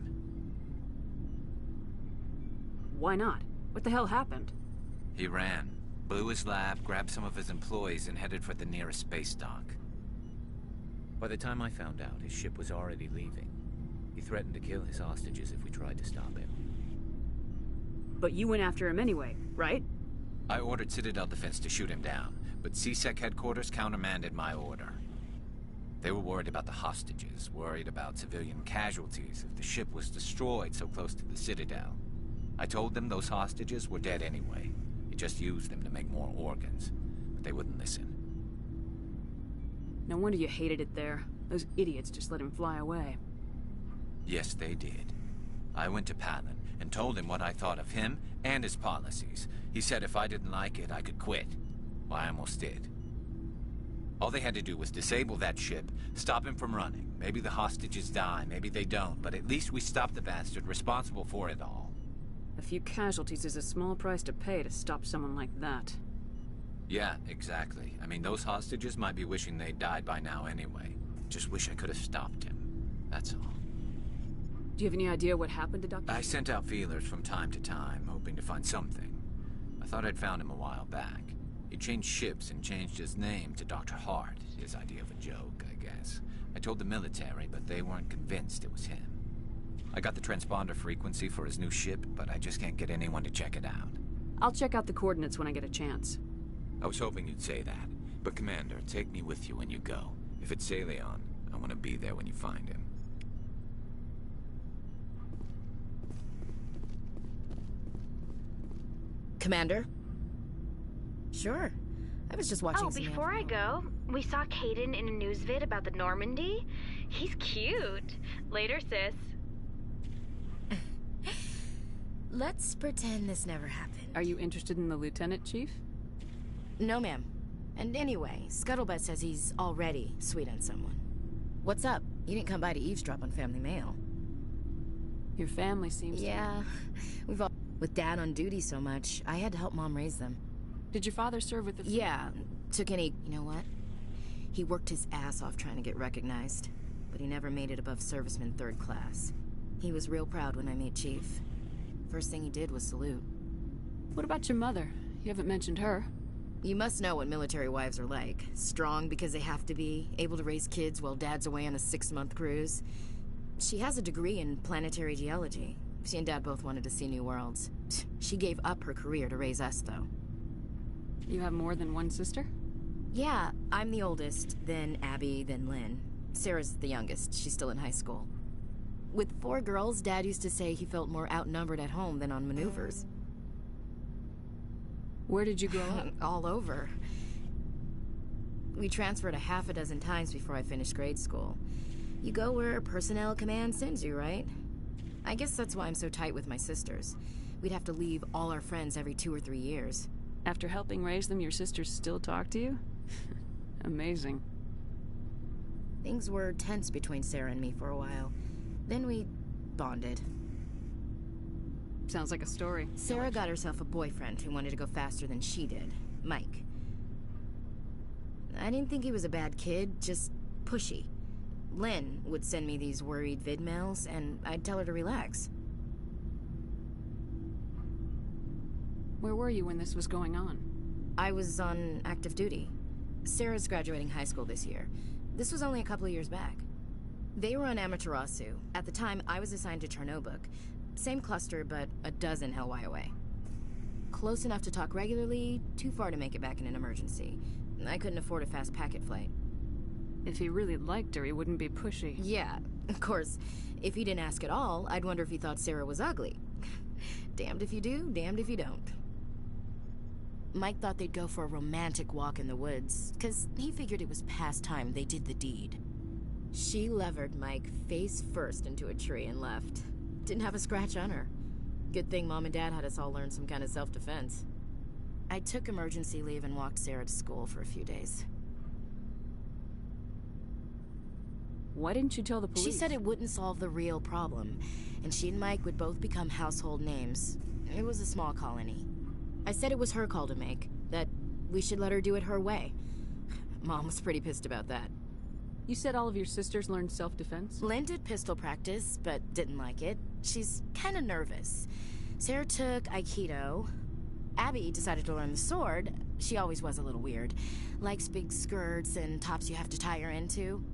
Why not? What the hell happened? He ran, blew his lab, grabbed some of his employees, and headed for the nearest space dock. By the time I found out, his ship was already leaving. He threatened to kill his hostages if we tried to stop him. But you went after him anyway, right? I ordered Citadel Defense to shoot him down, but CSEC headquarters countermanded my order. They were worried about the hostages, worried about civilian casualties if the ship was destroyed so close to the Citadel. I told them those hostages were dead anyway. He just used them to make more organs, but they wouldn't listen. No wonder you hated it there. Those idiots just let him fly away. Yes, they did. I went to Palin and told him what I thought of him and his policies. He said if I didn't like it, I could quit. Well, I almost did. All they had to do was disable that ship, stop him from running. Maybe the hostages die, maybe they don't, but at least we stopped the bastard responsible for it all. A few casualties is a small price to pay to stop someone like that. Yeah, exactly. I mean, those hostages might be wishing they'd died by now anyway. Just wish I could have stopped him. That's all. Do you have any idea what happened to Dr.? I sent out feelers from time to time, hoping to find something. I thought I'd found him a while back. He changed ships and changed his name to Dr. Hart, his idea of a joke, I guess. I told the military, but they weren't convinced it was him. I got the transponder frequency for his new ship, but I just can't get anyone to check it out. I'll check out the coordinates when I get a chance. I was hoping you'd say that. But Commander, take me with you when you go. If it's Salion, I want to be there when you find him. Commander? Sure. I was just watching some before I go, we saw Caden in a news vid about the Normandy. He's cute. Later, sis. Let's pretend this never happened. Are you interested in the lieutenant, Chief? No, ma'am. And anyway, Scuttlebutt says he's already sweet on someone. What's up? You didn't come by to eavesdrop on family mail. Your family seems Yeah, we've all... With Dad on duty so much, I had to help Mom raise them. Did your father serve with the... Yeah, took any... You know what? He worked his ass off trying to get recognized, but he never made it above serviceman 3rd class. He was real proud when I made Chief. First thing he did was salute. What about your mother? You haven't mentioned her. You must know what military wives are like. Strong because they have to be, able to raise kids while Dad's away on a 6-month cruise. She has a degree in planetary geology. She and Dad both wanted to see new worlds. She gave up her career to raise us, though. You have more than one sister? Yeah, I'm the oldest, then Abby, then Lynn. Sarah's the youngest. She's still in high school. With 4 girls, Dad used to say he felt more outnumbered at home than on maneuvers. Where did you grow up? All over. We transferred a half a dozen times before I finished grade school. You go where personnel command sends you, right? I guess that's why I'm so tight with my sisters. We'd have to leave all our friends every 2 or 3 years. After helping raise them, your sisters still talk to you? Amazing. Things were tense between Sarah and me for a while. Then we bonded. Sounds like a story. Sarah got herself a boyfriend who wanted to go faster than she did, Mike. I didn't think he was a bad kid, just pushy. Lynn would send me these worried vid mails, and I'd tell her to relax. Where were you when this was going on? I was on active duty. Sarah's graduating high school this year. This was only a couple of years back. They were on Amaterasu. At the time, I was assigned to Chernobog. Same cluster, but a dozen LY away. Close enough to talk regularly, too far to make it back in an emergency. I couldn't afford a fast packet flight. If he really liked her, he wouldn't be pushy. Yeah, of course. If he didn't ask at all, I'd wonder if he thought Sarah was ugly. Damned if you do, damned if you don't. Mike thought they'd go for a romantic walk in the woods, because he figured it was past time they did the deed. She levered Mike face first into a tree and left. Didn't have a scratch on her. Good thing Mom and Dad had us all learn some kind of self-defense. I took emergency leave and walked Sarah to school for a few days. Why didn't you tell the police? She said it wouldn't solve the real problem, and she and Mike would both become household names. It was a small colony. I said it was her call to make, that we should let her do it her way. Mom was pretty pissed about that. You said all of your sisters learned self-defense? Lynn did pistol practice, but didn't like it. She's kind of nervous. Sarah took Aikido. Abby decided to learn the sword. She always was a little weird. Likes big skirts and tops you have to tie her into.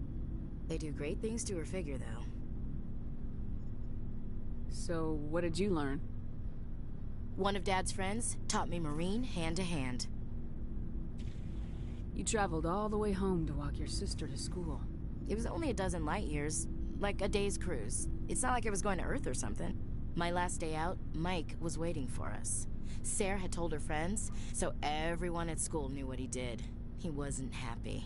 They do great things to her figure, though. So, what did you learn? One of Dad's friends taught me Marine hand-to-hand. You traveled all the way home to walk your sister to school. It was only a dozen light years, like a day's cruise. It's not like I was going to Earth or something. My last day out, Mike was waiting for us. Sarah had told her friends, so everyone at school knew what he did. He wasn't happy.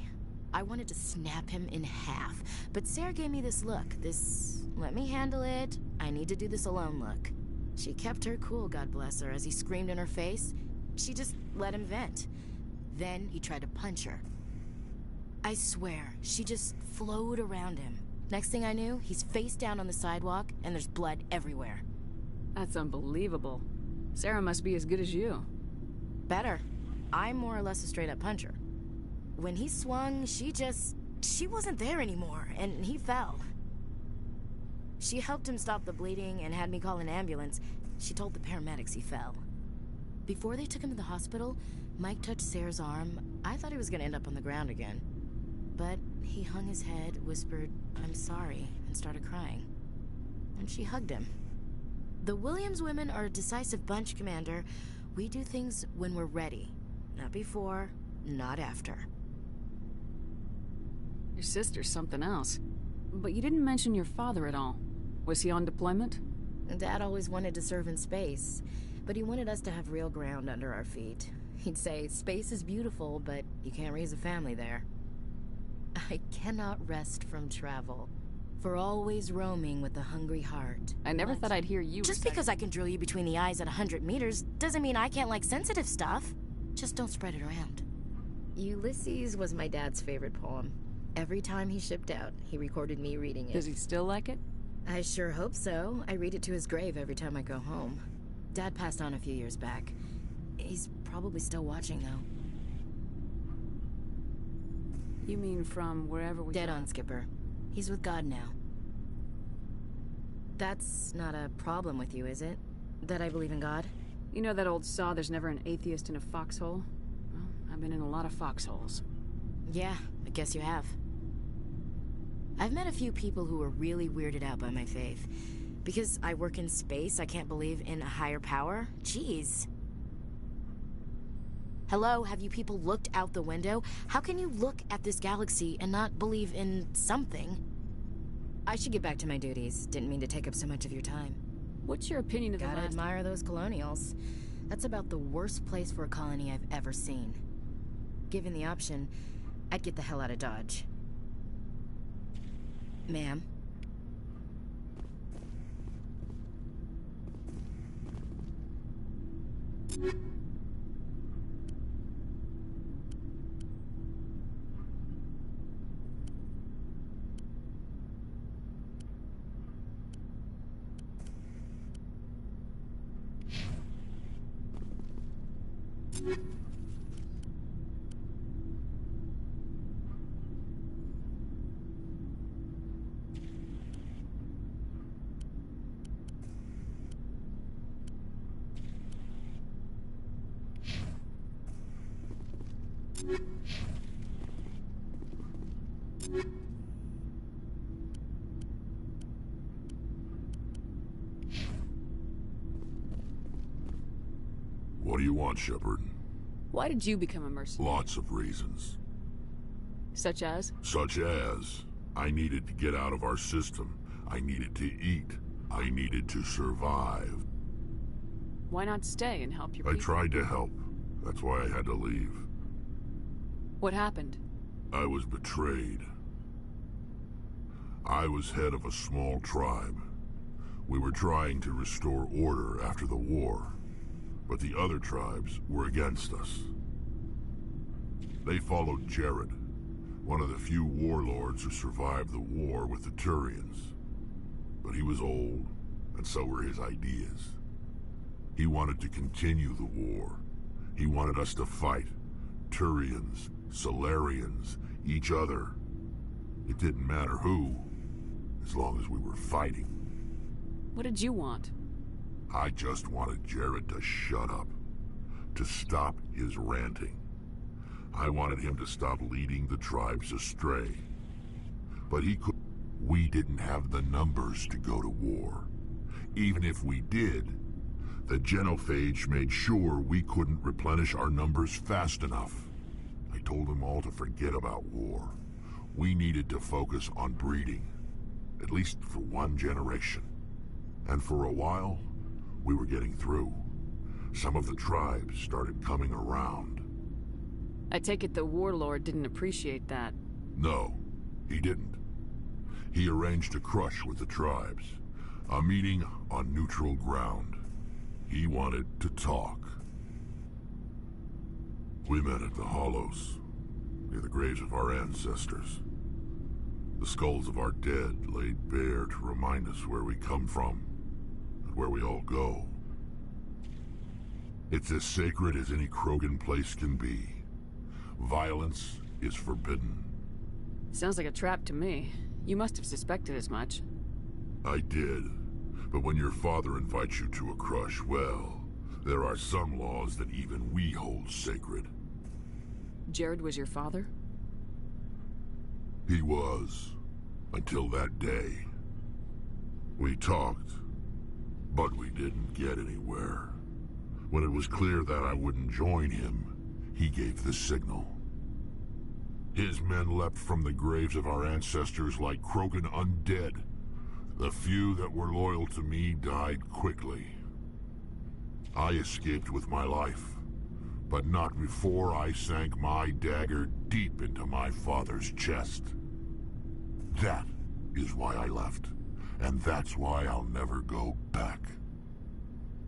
I wanted to snap him in half, but Sarah gave me this look, this let me handle it, I need to do this alone look. She kept her cool, God bless her, as he screamed in her face. She just let him vent. Then he tried to punch her. I swear, she just flowed around him. Next thing I knew, he's face down on the sidewalk, and there's blood everywhere. That's unbelievable. Sarah must be as good as you. Better. I'm more or less a straight-up puncher. When he swung, she wasn't there anymore, and he fell. She helped him stop the bleeding and had me call an ambulance. She told the paramedics he fell. Before they took him to the hospital, Mike touched Sarah's arm. I thought he was gonna end up on the ground again. But he hung his head, whispered, "I'm sorry," and started crying. And she hugged him. The Williams women are a decisive bunch, Commander. We do things when we're ready. Not before, not after. Your sister's something else. But you didn't mention your father at all. Was he on deployment? Dad always wanted to serve in space, but he wanted us to have real ground under our feet. He'd say, space is beautiful, but you can't raise a family there. I cannot rest from travel. For always roaming with a hungry heart. I never thought I'd hear you Just recite- because I can drill you between the eyes at 100 meters doesn't mean I can't like sensitive stuff. Just don't spread it around. Ulysses was my dad's favorite poem. Every time he shipped out, he recorded me reading it. Does he still like it? I sure hope so. I read it to his grave every time I go home. Dad passed on a few years back. He's probably still watching, though. You mean from wherever we... Dead on, Skipper. He's with God now. That's not a problem with you, is it? That I believe in God? You know that old saw, there's never an atheist in a foxhole? Well, I've been in a lot of foxholes. Yeah, I guess you have. I've met a few people who were really weirded out by my faith. Because I work in space, I can't believe in a higher power? Jeez. Hello, have you people looked out the window? How can you look at this galaxy and not believe in something? I should get back to my duties. Didn't mean to take up so much of your time. What's your opinion of the Gotta last... admire those colonials. That's about the worst place for a colony I've ever seen. Given the option, I'd get the hell out of Dodge. Ma'am? What do you want, Shepard? Why did you become a mercenary? Lots of reasons. Such as? Such as, I needed to get out of our system. I needed to eat. I needed to survive. Why not stay and help your I people? tried to help. That's why I had to leave. What happened? I was betrayed. I was head of a small tribe. We were trying to restore order after the war, but the other tribes were against us. They followed Jared, one of the few warlords who survived the war with the Turians. But he was old, and so were his ideas. He wanted to continue the war. He wanted us to fight. Turians, Solarians, each other. It didn't matter who, as long as we were fighting. What did you want? I just wanted Jared to shut up, to stop his ranting. I wanted him to stop leading the tribes astray. But he could. We didn't have the numbers to go to war. Even if we did, the genophage made sure we couldn't replenish our numbers fast enough. I told them all to forget about war. We needed to focus on breeding, at least for one generation. And for a while, we were getting through. Some of the tribes started coming around. I take it the warlord didn't appreciate that. No, he didn't. He arranged a crush with the tribes. A meeting on neutral ground. He wanted to talk. We met at the Hollows, near the graves of our ancestors. The skulls of our dead laid bare to remind us where we come from, and where we all go. It's as sacred as any Krogan place can be. Violence is forbidden. Sounds like a trap to me. You must have suspected as much. I did. But when your father invites you to a crush, well, there are some laws that even we hold sacred. Jared was your father? He was. Until that day. We talked, but we didn't get anywhere. When it was clear that I wouldn't join him, he gave the signal. His men leapt from the graves of our ancestors like Krogan undead. The few that were loyal to me died quickly. I escaped with my life, but not before I sank my dagger deep into my father's chest. That is why I left. And that's why I'll never go back.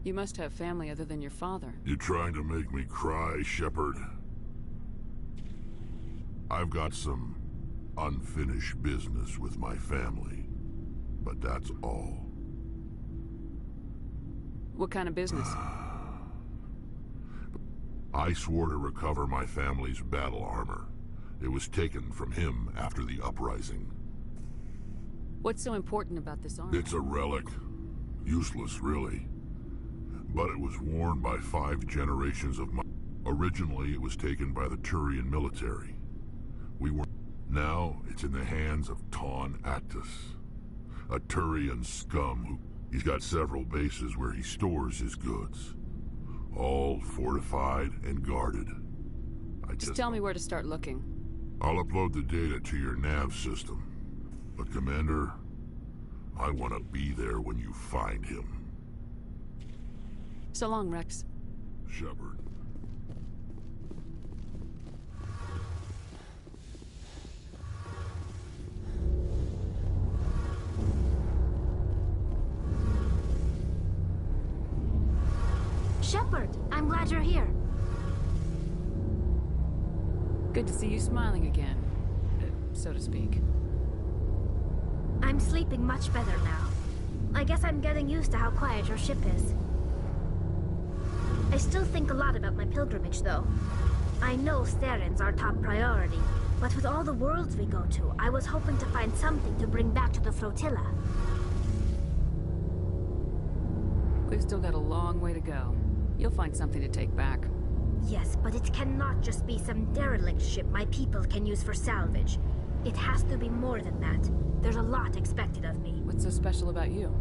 You must have family other than your father. You trying to make me cry, Shepard? I've got some unfinished business with my family, but that's all. What kind of business? I swore to recover my family's battle armor. It was taken from him after the uprising. What's so important about this armor? It's a relic. Useless, really. But it was worn by 5 generations of my... Originally, it was taken by the Turian military. Now, it's in the hands of Taun Actus, a Turian scum who... He's got several bases where he stores his goods. All fortified and guarded. Just tell me where to start looking. I'll upload the data to your nav system. But Commander, I want to be there when you find him. So long, Rex. Shepard. Shepard, I'm glad you're here. Good to see you smiling again, so to speak. I'm sleeping much better now. I guess I'm getting used to how quiet your ship is. I still think a lot about my pilgrimage, though. I know Saren's our top priority, but with all the worlds we go to, I was hoping to find something to bring back to the flotilla. We've still got a long way to go. You'll find something to take back. Yes, but it cannot just be some derelict ship my people can use for salvage. It has to be more than that. There's a lot expected of me. What's so special about you?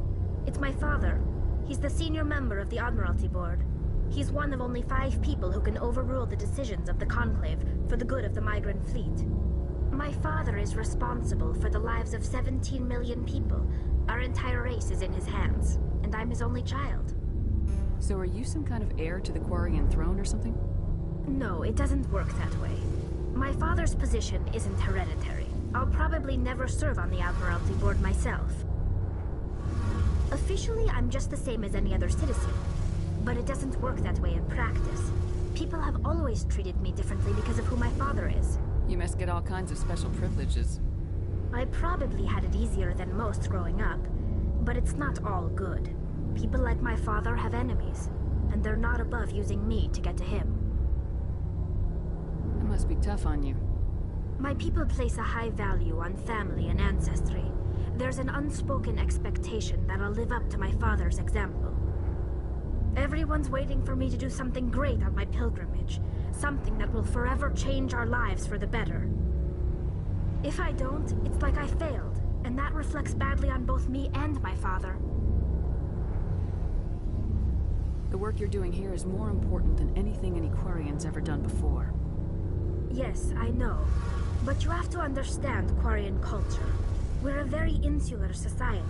It's my father. He's the senior member of the Admiralty Board. He's one of only 5 people who can overrule the decisions of the Conclave for the good of the migrant fleet. My father is responsible for the lives of 17 million people. Our entire race is in his hands, and I'm his only child. So are you some kind of heir to the Quarian throne or something? No, it doesn't work that way. My father's position isn't hereditary. I'll probably never serve on the Admiralty Board myself. Officially, I'm just the same as any other citizen. But it doesn't work that way in practice. People have always treated me differently because of who my father is. You must get all kinds of special privileges. I probably had it easier than most growing up, but it's not all good. People like my father have enemies, and they're not above using me to get to him. It must be tough on you. My people place a high value on family and ancestry. There's an unspoken expectation that I'll live up to my father's example. Everyone's waiting for me to do something great on my pilgrimage, something that will forever change our lives for the better. If I don't, it's like I failed, and that reflects badly on both me and my father. The work you're doing here is more important than anything any Quarian's ever done before. Yes, I know. But you have to understand Quarian culture. We're a very insular society.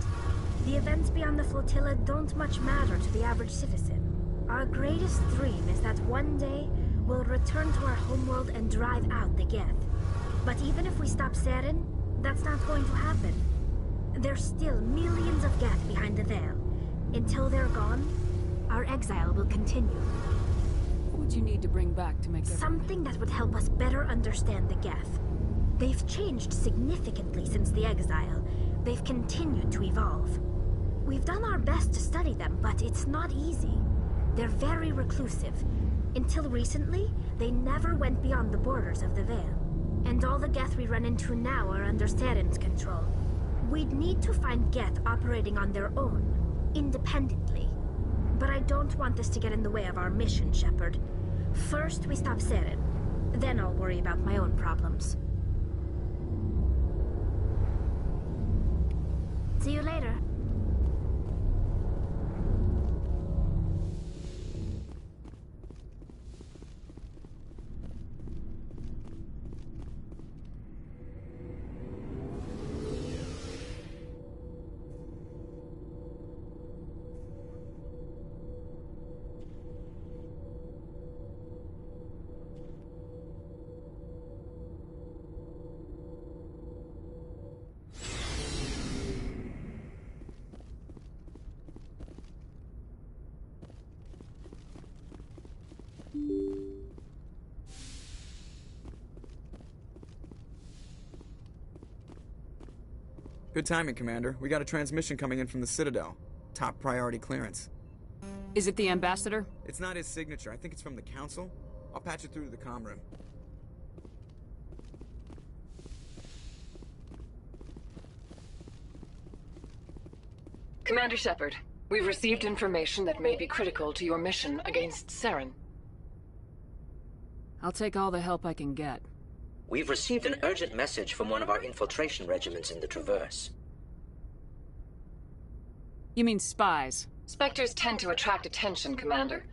The events beyond the flotilla don't much matter to the average citizen. Our greatest dream is that one day we'll return to our homeworld and drive out the Geth. But even if we stop Saren, that's not going to happen. There's still millions of Geth behind the veil. Until they're gone, our exile will continue. What would you need to bring back to make something that would help us better understand the Geth? They've changed significantly since the exile. They've continued to evolve. We've done our best to study them, but it's not easy. They're very reclusive. Until recently, they never went beyond the borders of the Veil. And all the Geth we run into now are under Saren's control. We'd need to find Geth operating on their own, independently. But I don't want this to get in the way of our mission, Shepard. First, we stop Saren. Then I'll worry about my own problems. See you later. Good timing, Commander. We got a transmission coming in from the Citadel. Top priority clearance. Is it the Ambassador? It's not his signature. I think it's from the Council. I'll patch it through to the comm room. Commander Shepard, we've received information that may be critical to your mission against Saren. I'll take all the help I can get. We've received an urgent message from one of our infiltration regiments in the Traverse. You mean spies? Spectres tend to attract attention, Commander.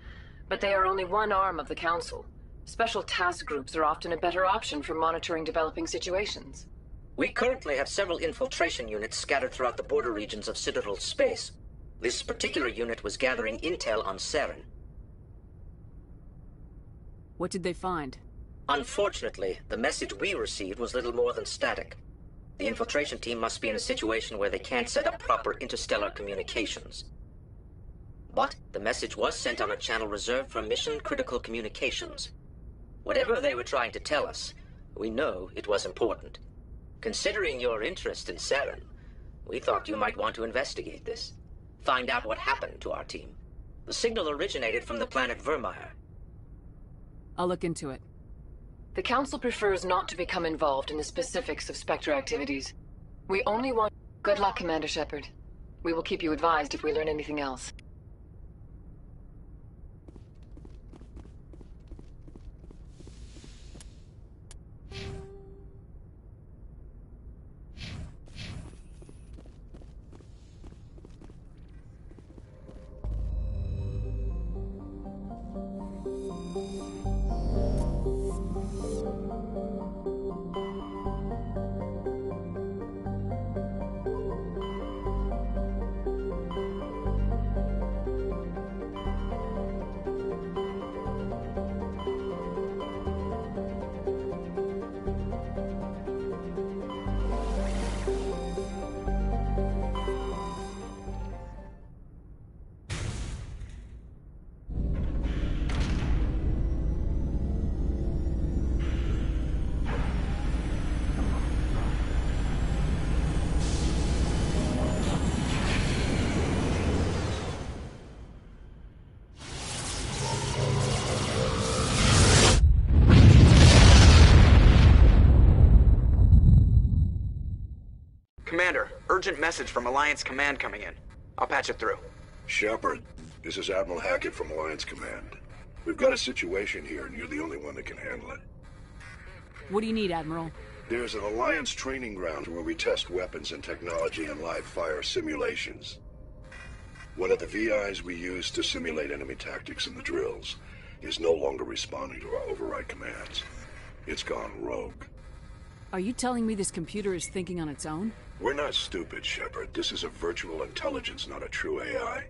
But they are only one arm of the Council. Special task groups are often a better option for monitoring developing situations. We currently have several infiltration units scattered throughout the border regions of Citadel space. This particular unit was gathering intel on Saren. What did they find? Unfortunately, the message we received was little more than static. The infiltration team must be in a situation where they can't set up proper interstellar communications. But the message was sent on a channel reserved for mission-critical communications. Whatever they were trying to tell us, we know it was important. Considering your interest in Saren, we thought you might want to investigate this. Find out what happened to our team. The signal originated from the planet Vermeer. I'll look into it. The Council prefers not to become involved in the specifics of Spectre activities. We only want... Good luck, Commander Shepard. We will keep you advised if we learn anything else. Commander, urgent message from Alliance Command coming in. I'll patch it through. Shepard, this is Admiral Hackett from Alliance Command. We've got a situation here, and you're the only one that can handle it. What do you need, Admiral? There's an Alliance training ground where we test weapons and technology in live fire simulations. One of the VIs we use to simulate enemy tactics in the drills is no longer responding to our override commands. It's gone rogue. Are you telling me this computer is thinking on its own? We're not stupid, Shepard. This is a virtual intelligence, not a true AI.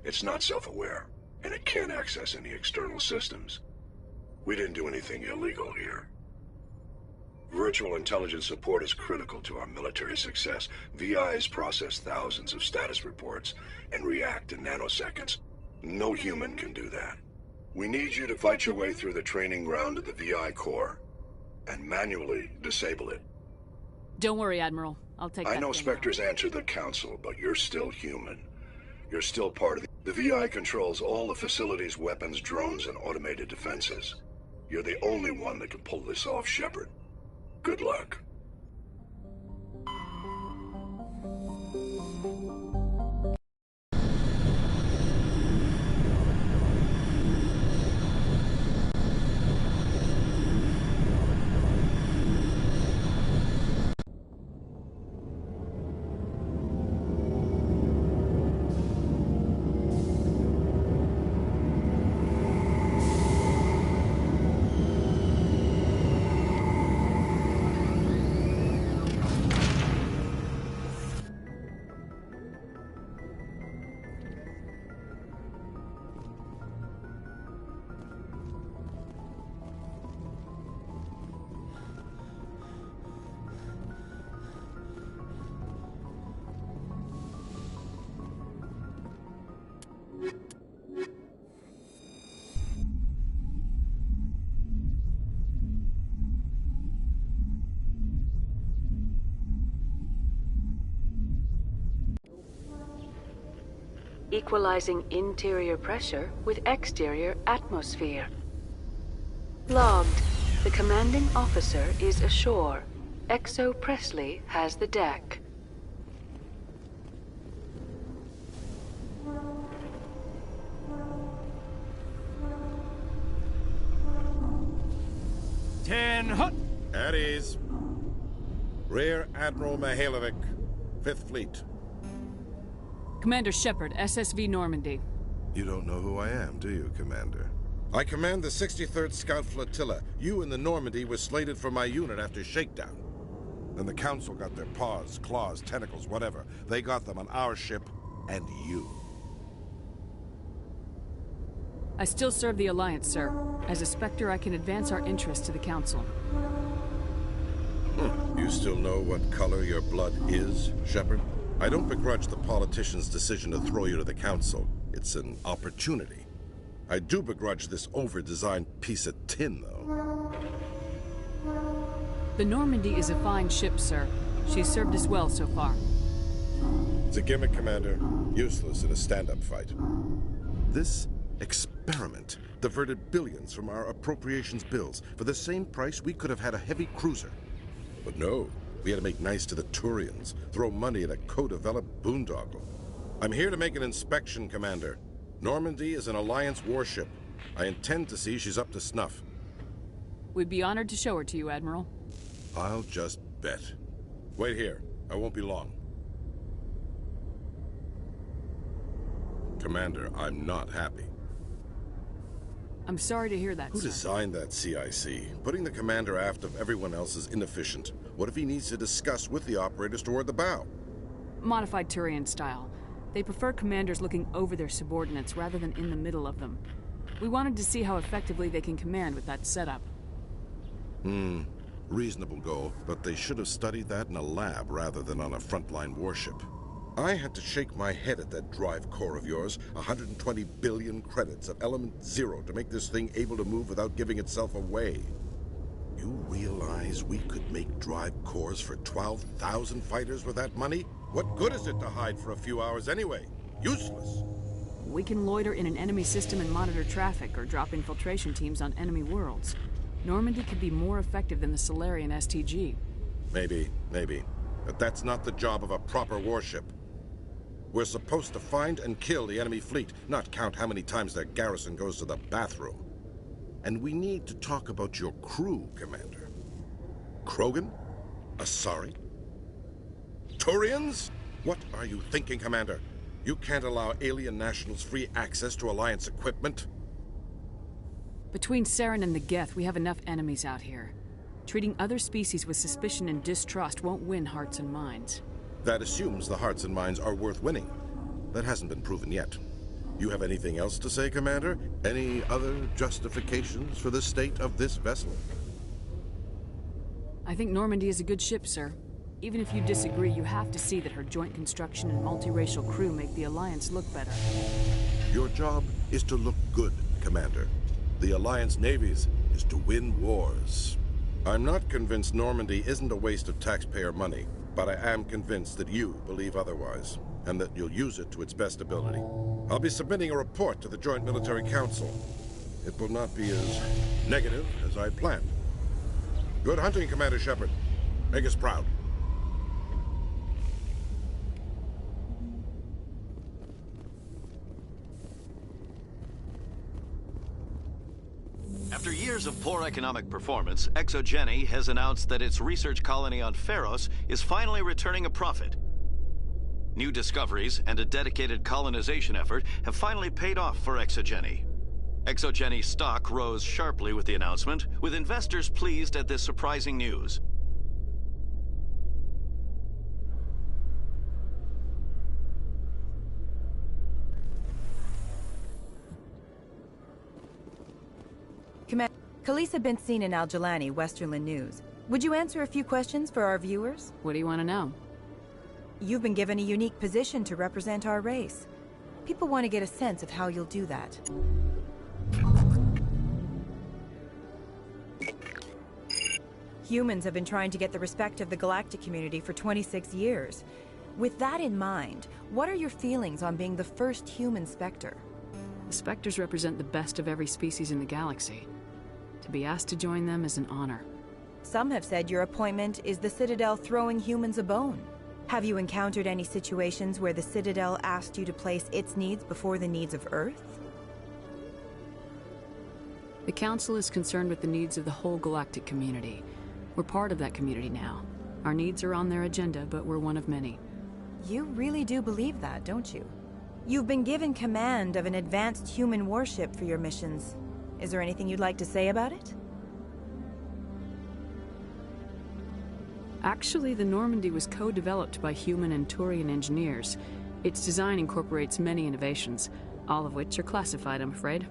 It's not self-aware, and it can't access any external systems. We didn't do anything illegal here. Virtual intelligence support is critical to our military success. VIs process thousands of status reports and react in nanoseconds. No human can do that. We need you to fight your way through the training ground of the VI core and manually disable it. Don't worry, Admiral. I'll take that. I know Spectres answer the Council, but you're still human. You're still part of the VI controls all the facility's weapons, drones, and automated defenses. You're the only one that can pull this off, Shepard. Good luck. equalizing interior pressure with exterior atmosphere. Logged. The commanding officer is ashore. Exo Presley has the deck. At ease. Rear Admiral Mihailovic, 5th Fleet. Commander Shepard, SSV Normandy. You don't know who I am, do you, Commander? I command the 63rd Scout Flotilla. You and the Normandy were slated for my unit after shakedown. Then the Council got their paws, claws, tentacles, whatever. They got them on our ship and you. I still serve the Alliance, sir. As a Spectre, I can advance our interests to the Council. You still know what color your blood is, Shepard? I don't begrudge the politician's decision to throw you to the Council. It's an opportunity. I do begrudge this over-designed piece of tin, though. The Normandy is a fine ship, sir. She's served us well so far. It's a gimmick, Commander. Useless in a stand-up fight. This experiment diverted billions from our appropriations bills. For the same price, we could have had a heavy cruiser. But no, we had to make nice to the Turians, throw money at a co-developed boondoggle. I'm here to make an inspection, Commander. Normandy is an Alliance warship. I intend to see she's up to snuff. We'd be honored to show her to you, Admiral. I'll just bet. Wait here. I won't be long. Commander, I'm not happy. I'm sorry to hear that, Who sir. designed that CIC? Putting the commander aft of everyone else is inefficient. What if he needs to discuss with the operators toward the bow? Modified Turian style. They prefer commanders looking over their subordinates rather than in the middle of them. We wanted to see how effectively they can command with that setup. Reasonable goal, but they should have studied that in a lab rather than on a frontline warship. I had to shake my head at that drive core of yours. 120 billion credits of element 0 to make this thing able to move without giving itself away. You realize we could make drive cores for 12,000 fighters with that money? What good is it to hide for a few hours anyway? Useless. We can loiter in an enemy system and monitor traffic, or drop infiltration teams on enemy worlds. Normandy could be more effective than the Solarian STG. Maybe. But that's not the job of a proper warship. We're supposed to find and kill the enemy fleet, not count how many times their garrison goes to the bathroom. And we need to talk about your crew, Commander. Krogan? Asari? Turians? What are you thinking, Commander? You can't allow alien nationals free access to Alliance equipment? Between Saren and the Geth, we have enough enemies out here. Treating other species with suspicion and distrust won't win hearts and minds. That assumes the hearts and minds are worth winning. That hasn't been proven yet. You have anything else to say, Commander? Any other justifications for the state of this vessel? I think Normandy is a good ship, sir. Even if you disagree, you have to see that her joint construction and multiracial crew make the Alliance look better. Your job is to look good, Commander. The Alliance navies is to win wars. I'm not convinced Normandy isn't a waste of taxpayer money, but I am convinced that you believe otherwise, and that you'll use it to its best ability. I'll be submitting a report to the Joint Military Council. It will not be as negative as I planned. Good hunting, Commander Shepard. Make us proud. After years of poor economic performance, ExoGeni has announced that its research colony on Pharos is finally returning a profit. New discoveries and a dedicated colonization effort have finally paid off for ExoGeni. ExoGeni stock rose sharply with the announcement, with investors pleased at this surprising news. Khalees had been seen in Al-Jalani, Westerland News. Would you answer a few questions for our viewers? What do you want to know? You've been given a unique position to represent our race. People want to get a sense of how you'll do that. Humans have been trying to get the respect of the galactic community for 26 years. With that in mind, what are your feelings on being the first human Spectre? The Spectres represent the best of every species in the galaxy. To be asked to join them is an honor. Some have said your appointment is the Citadel throwing humans a bone. Have you encountered any situations where the Citadel asked you to place its needs before the needs of Earth? The Council is concerned with the needs of the whole galactic community. We're part of that community now. Our needs are on their agenda, but we're one of many. You really do believe that, don't you? You've been given command of an advanced human warship for your missions. Is there anything you'd like to say about it? Actually, the Normandy was co-developed by human and Turian engineers. Its design incorporates many innovations, all of which are classified, I'm afraid.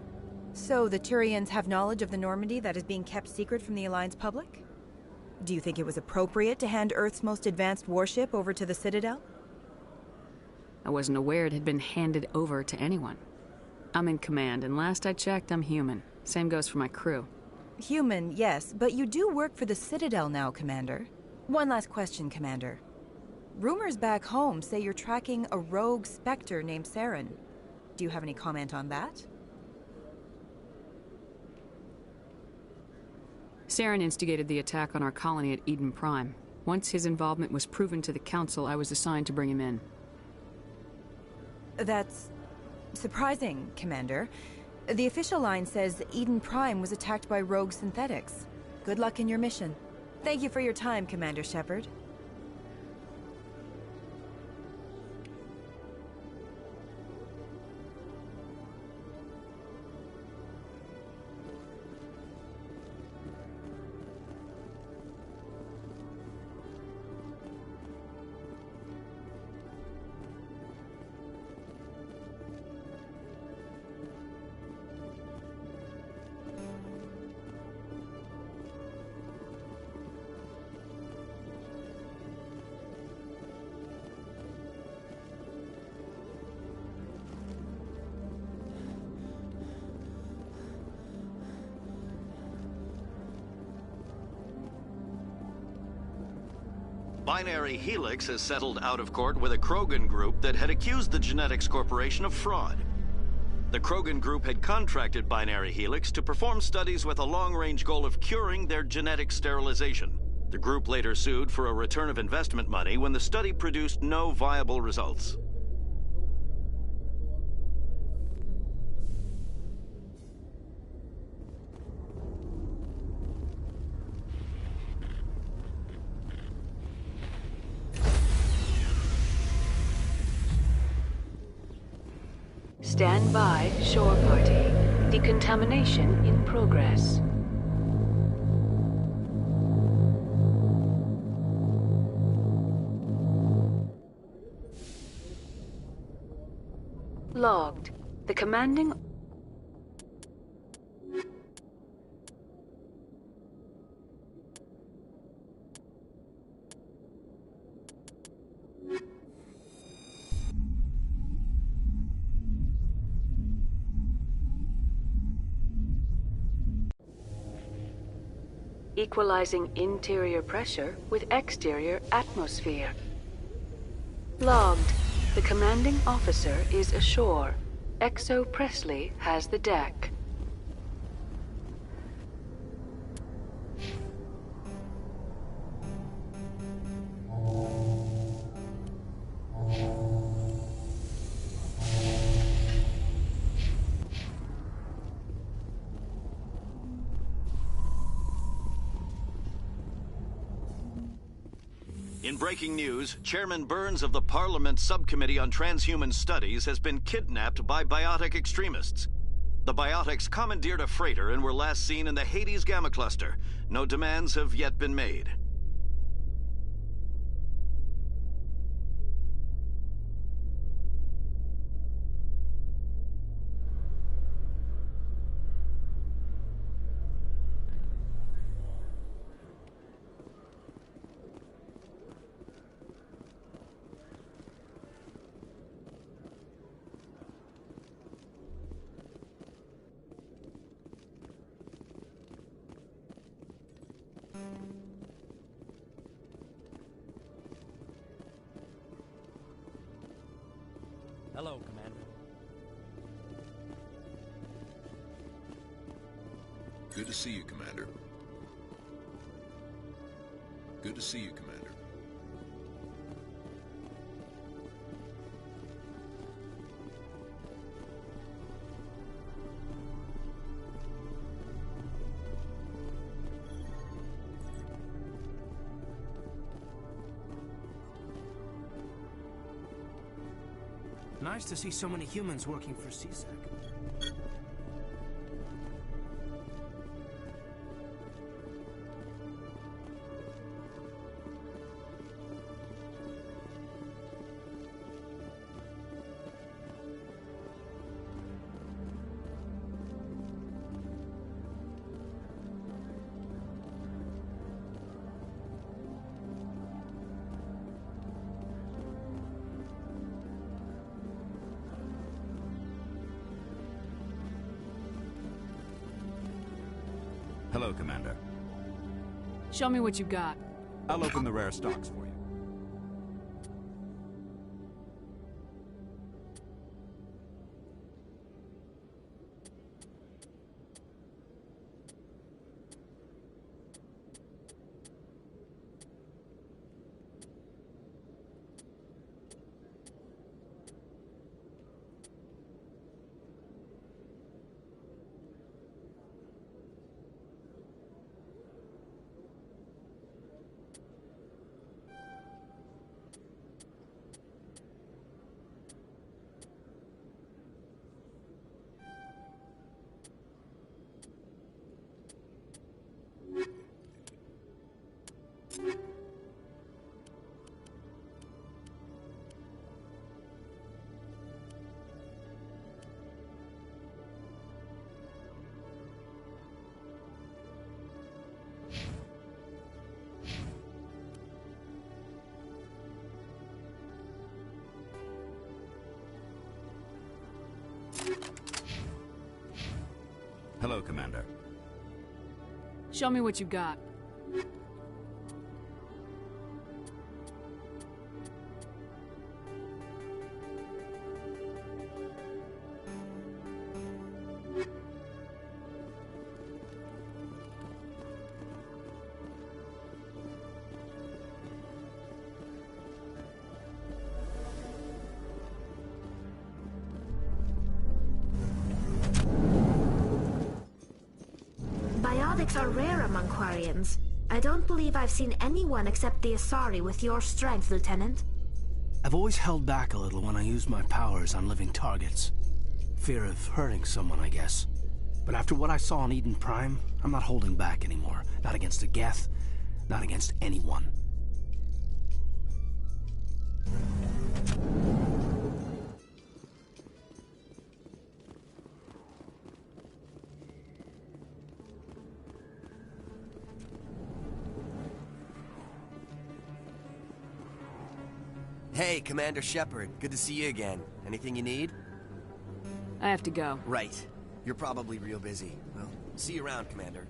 So the Turians have knowledge of the Normandy that is being kept secret from the Alliance public? Do you think it was appropriate to hand Earth's most advanced warship over to the Citadel? I wasn't aware it had been handed over to anyone. I'm in command, and last I checked, I'm human. Same goes for my crew. Human, yes, but you do work for the Citadel now, Commander. One last question, Commander. Rumors back home say you're tracking a rogue Spectre named Saren. Do you have any comment on that? Saren instigated the attack on our colony at Eden Prime. Once his involvement was proven to the Council, I was assigned to bring him in. That's surprising, Commander. The official line says Eden Prime was attacked by rogue synthetics. Good luck in your mission. Thank you for your time, Commander Shepard. Binary Helix has settled out of court with a Krogan group that had accused the Genetics Corporation of fraud. The Krogan group had contracted Binary Helix to perform studies with a long-range goal of curing their genetic sterilization. The group later sued for a return of investment money when the study produced no viable results. Stand by, shore party. Decontamination in progress. Logged. The commanding... Equalizing interior pressure with exterior atmosphere. Logged. The commanding officer is ashore. Exo Presley has the deck. In breaking news, Chairman Burns of the Parliament Subcommittee on Transhuman Studies has been kidnapped by biotic extremists. The biotics commandeered a freighter and were last seen in the Hades Gamma Cluster. No demands have yet been made. Hello, Commander. Good to see you, Commander. Good to see you, Commander. Nice to see so many humans working for CSEC. Hello, Commander. Show me what you got. I'll open the rare stocks for you. Hello, Commander. Show me what you got. Biotics are rare among Quarians. I don't believe I've seen anyone except the Asari with your strength, Lieutenant. I've always held back a little when I use my powers on living targets. Fear of hurting someone, I guess. But after what I saw on Eden Prime, I'm not holding back anymore. Not against a Geth, not against anyone. Hey, Commander Shepard. Good to see you again. Anything you need? I have to go. Right. You're probably real busy. Well, see you around, Commander.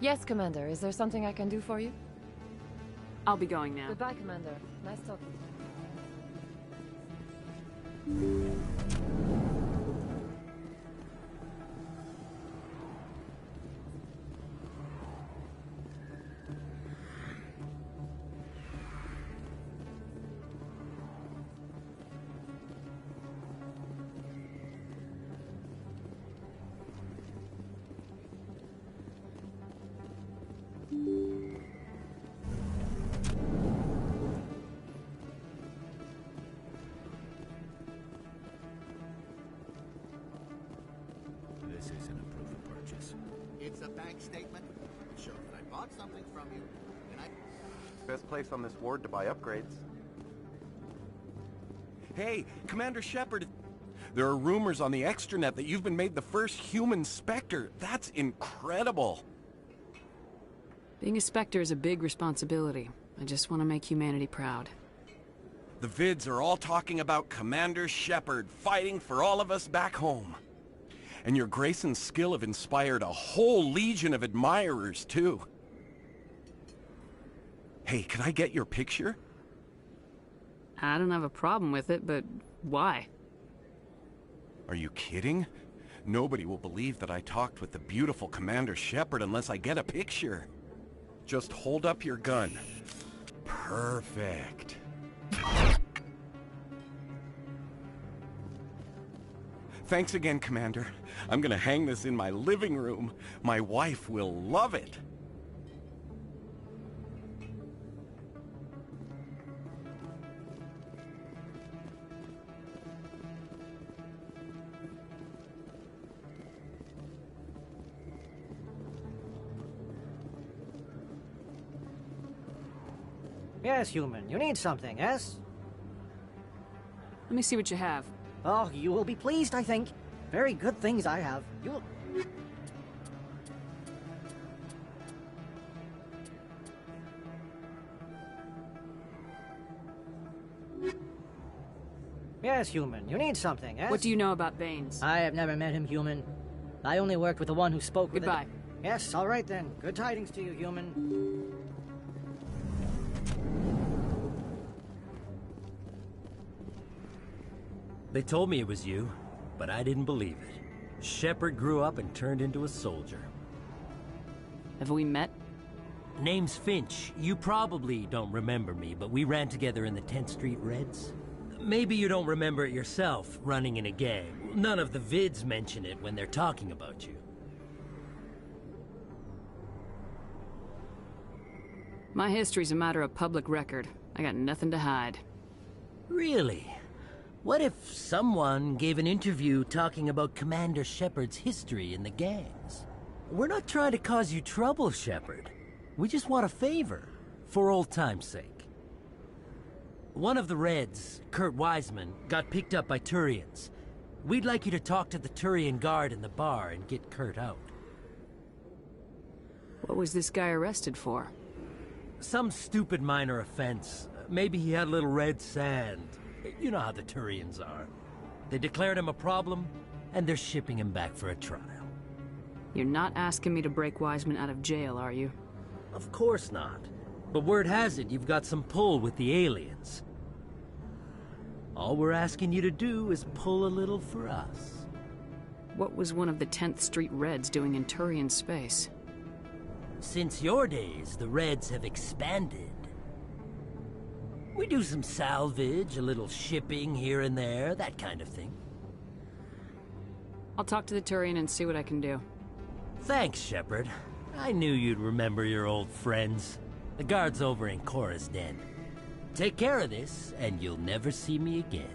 Yes, Commander. Is there something I can do for you? I'll be going now. Goodbye, Commander. Nice talking. This isn't a proof of purchase. It's a bank statement. It shows that I bought something from you, and I... Best place on this ward to buy upgrades. Hey, Commander Shepard, there are rumors on the extranet that you've been made the first human Spectre. That's incredible. Being a Spectre is a big responsibility. I just want to make humanity proud. The vids are all talking about Commander Shepard fighting for all of us back home. And your grace and skill have inspired a whole legion of admirers, too. Hey, can I get your picture? I don't have a problem with it, but why? Are you kidding? Nobody will believe that I talked with the beautiful Commander Shepard unless I get a picture. Just hold up your gun. Perfect. Thanks again, Commander. I'm gonna hang this in my living room. My wife will love it. Yes, human. You need something, yes? Let me see what you have. Oh, you will be pleased, I think. Very good things I have. You will... Yes, human. You need something, yes? What do you know about Baines? I have never met him, human. I only worked with the one who spoke with Goodbye. Yes, all right then. Good tidings to you, human. They told me it was you, but I didn't believe it. Shepard grew up and turned into a soldier. Have we met? Name's Finch. You probably don't remember me, but we ran together in the 10th Street Reds. Maybe you don't remember it yourself, running in a gang. None of the vids mention it when they're talking about you. My history's a matter of public record. I got nothing to hide. Really? What if someone gave an interview talking about Commander Shepard's history in the gangs? We're not trying to cause you trouble, Shepard. We just want a favor, for old time's sake. One of the Reds, Kurt Wiseman, got picked up by Turians. We'd like you to talk to the Turian guard in the bar and get Kurt out. What was this guy arrested for? Some stupid minor offense. Maybe he had a little red sand. You know how the Turians are. They declared him a problem, and they're shipping him back for a trial. You're not asking me to break Wiseman out of jail, are you? Of course not. But word has it you've got some pull with the aliens. All we're asking you to do is pull a little for us. What was one of the 10th Street Reds doing in Turian space? Since your days, the Reds have expanded. We do some salvage, a little shipping here and there, that kind of thing. I'll talk to the Turian and see what I can do. Thanks, Shepard. I knew you'd remember your old friends. The guard's over in Cora's den. Take care of this, and you'll never see me again.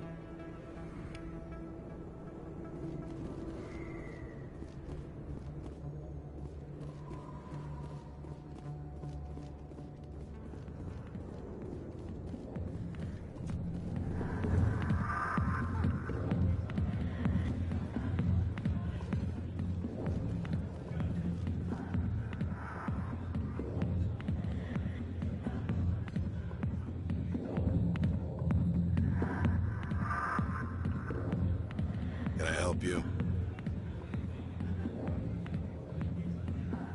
You.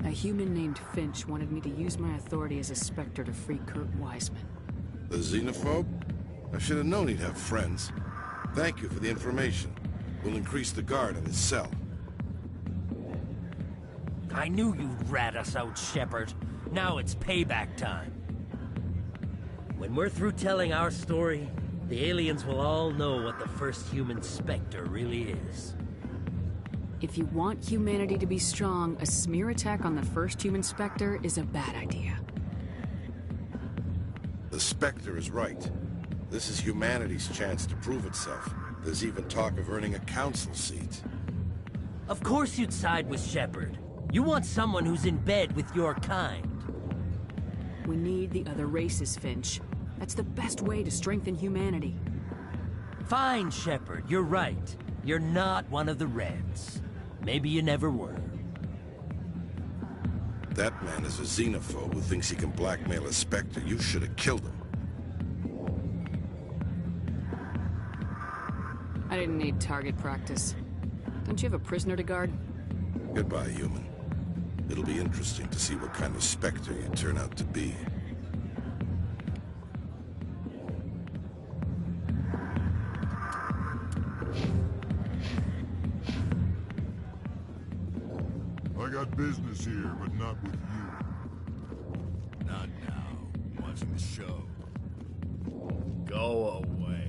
A human named Finch wanted me to use my authority as a Spectre to free Kurt Wiseman. The xenophobe? I should have known he'd have friends. Thank you for the information. We'll increase the guard in his cell. I knew you'd rat us out, Shepard. Now it's payback time. When we're through telling our story, the aliens will all know what the first human Spectre really is. If you want humanity to be strong, a smear attack on the first human Spectre is a bad idea. The Spectre is right. This is humanity's chance to prove itself. There's even talk of earning a council seat. Of course you'd side with Shepard. You want someone who's in bed with your kind. We need the other races, Finch. That's the best way to strengthen humanity. Fine, Shepard, you're right. You're not one of the Reds. Maybe you never were. That man is a xenophobe who thinks he can blackmail a Spectre. You should have killed him. I didn't need target practice. Don't you have a prisoner to guard? Goodbye, human. It'll be interesting to see what kind of Spectre you turn out to be. I got business here, but not with you. Not now. I'm watching the show. Go away.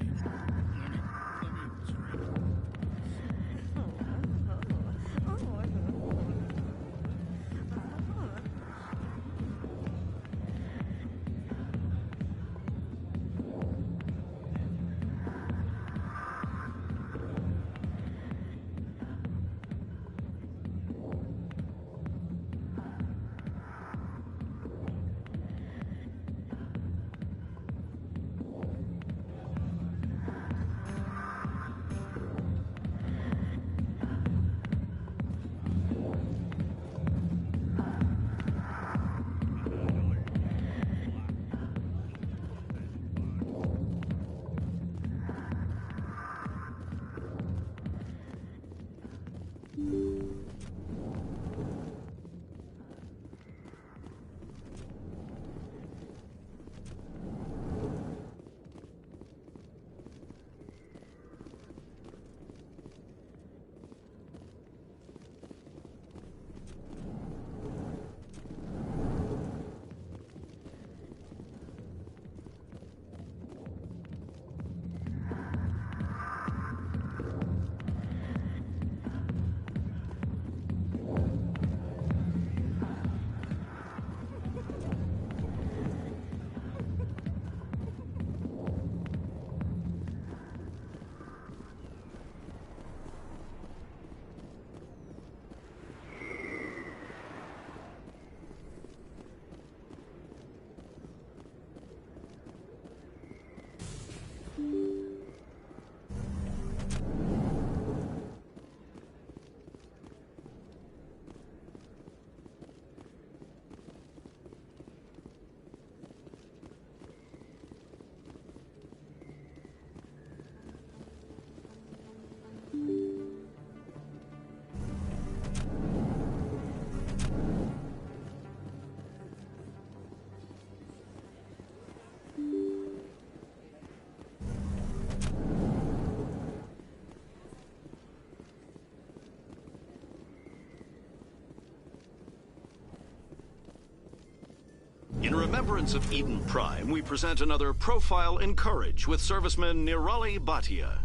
In remembrance of Eden Prime, we present another Profile in Courage with serviceman Nirali Bhatia.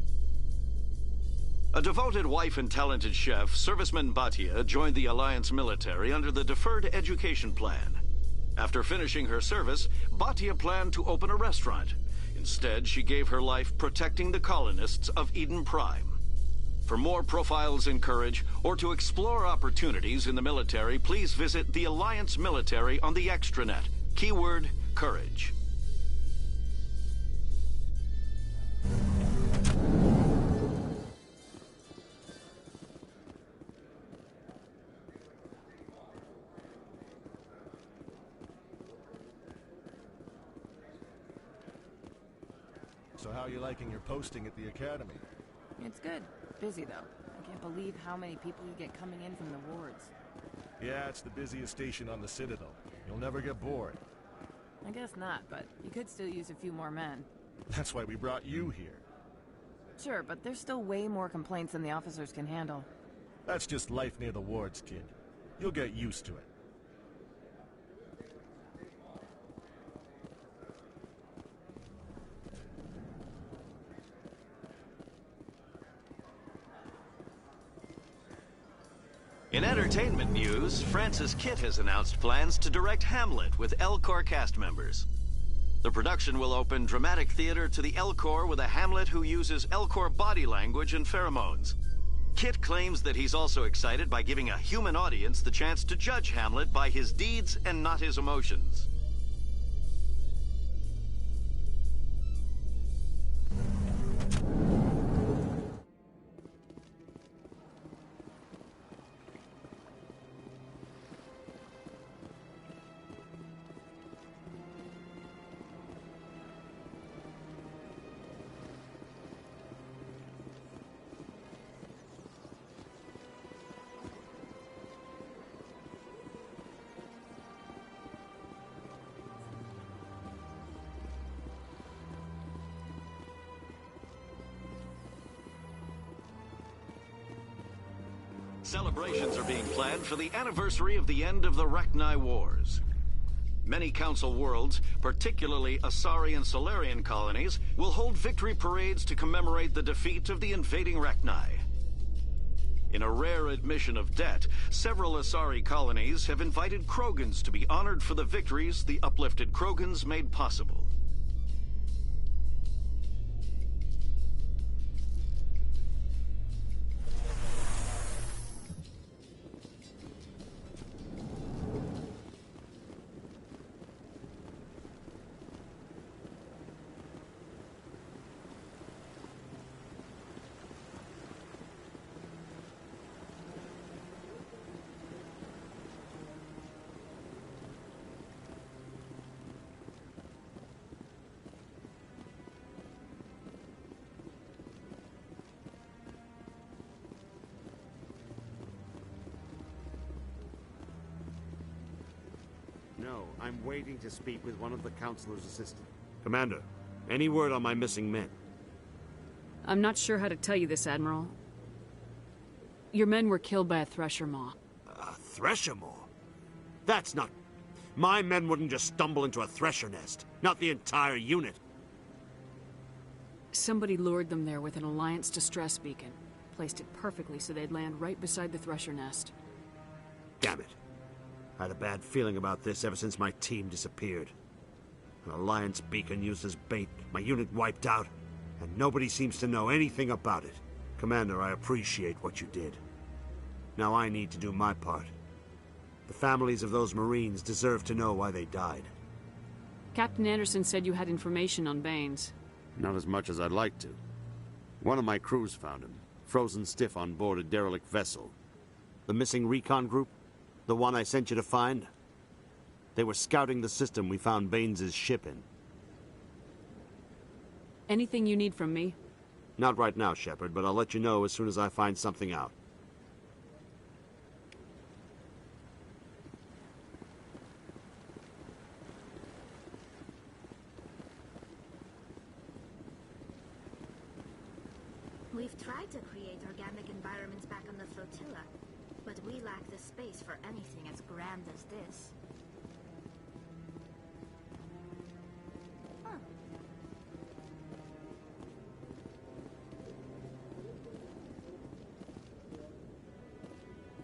A devoted wife and talented chef, Serviceman Bhatia joined the Alliance military under the Deferred Education Plan. After finishing her service, Bhatia planned to open a restaurant. Instead, she gave her life protecting the colonists of Eden Prime. For more Profiles in Courage, or to explore opportunities in the military, please visit the Alliance military on the extranet. Keyword, Courage. So how are you liking your posting at the Academy? It's good. Busy, though. I can't believe how many people you get coming in from the wards. Yeah, it's the busiest station on the Citadel. You'll never get bored. I guess not, but you could still use a few more men. That's why we brought you here. Sure, but there's still way more complaints than the officers can handle. That's just life near the wards, kid. You'll get used to it. In entertainment news, Francis Kitt has announced plans to direct Hamlet with Elcor cast members. The production will open dramatic theater to the Elcor with a Hamlet who uses Elcor body language and pheromones. Kitt claims that he's also excited by giving a human audience the chance to judge Hamlet by his deeds and not his emotions. Celebrations are being planned for the anniversary of the end of the Rachni Wars. Many Council worlds, particularly Asari and Solarian colonies, will hold victory parades to commemorate the defeat of the invading Rachni. In a rare admission of debt, several Asari colonies have invited Krogans to be honored for the victories the uplifted Krogans made possible. No, I'm waiting to speak with one of the Councilor's assistants. Commander, any word on my missing men? I'm not sure how to tell you this, Admiral. Your men were killed by a Thresher Maw. A Thresher Maw? That's not... My men wouldn't just stumble into a Thresher nest. Not the entire unit. Somebody lured them there with an Alliance distress beacon. Placed it perfectly so they'd land right beside the Thresher nest. Damn it. I had a bad feeling about this ever since my team disappeared. An Alliance beacon used as bait, my unit wiped out, and nobody seems to know anything about it. Commander, I appreciate what you did. Now I need to do my part. The families of those Marines deserve to know why they died. Captain Anderson said you had information on Baines. Not as much as I'd like to. One of my crews found him, frozen stiff on board a derelict vessel. The missing recon group? The one I sent you to find? They were scouting the system we found Baines' ship in. Anything you need from me? Not right now, Shepard, but I'll let you know as soon as I find something out. We've tried to create organic environments back on the flotilla, but we lack the space for anything as grand as this. Huh.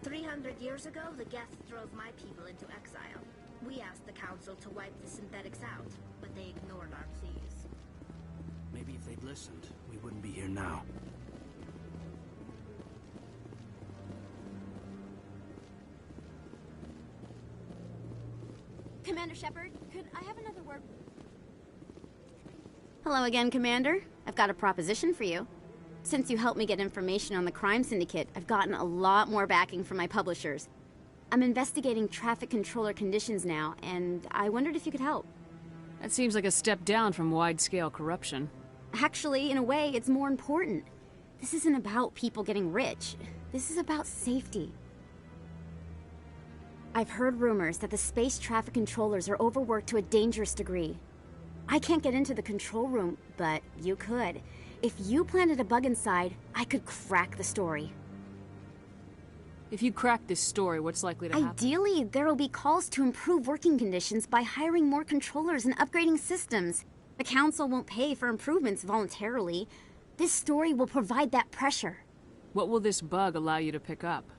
300 years ago, the Geth drove my people into exile. We asked the Council to wipe the synthetics out, but they ignored our pleas. Maybe if they'd listened, we wouldn't be here now. Commander Shepard, could I have another word? Hello again, Commander. I've got a proposition for you. Since you helped me get information on the crime syndicate, I've gotten a lot more backing from my publishers. I'm investigating traffic controller conditions now, and I wondered if you could help. That seems like a step down from wide-scale corruption. Actually, in a way, it's more important. This isn't about people getting rich. This is about safety. I've heard rumors that the space traffic controllers are overworked to a dangerous degree. I can't get into the control room, but you could. If you planted a bug inside, I could crack the story. If you crack this story, what's likely to happen? Ideally, there will be calls to improve working conditions by hiring more controllers and upgrading systems. The Council won't pay for improvements voluntarily. This story will provide that pressure. What will this bug allow you to pick up?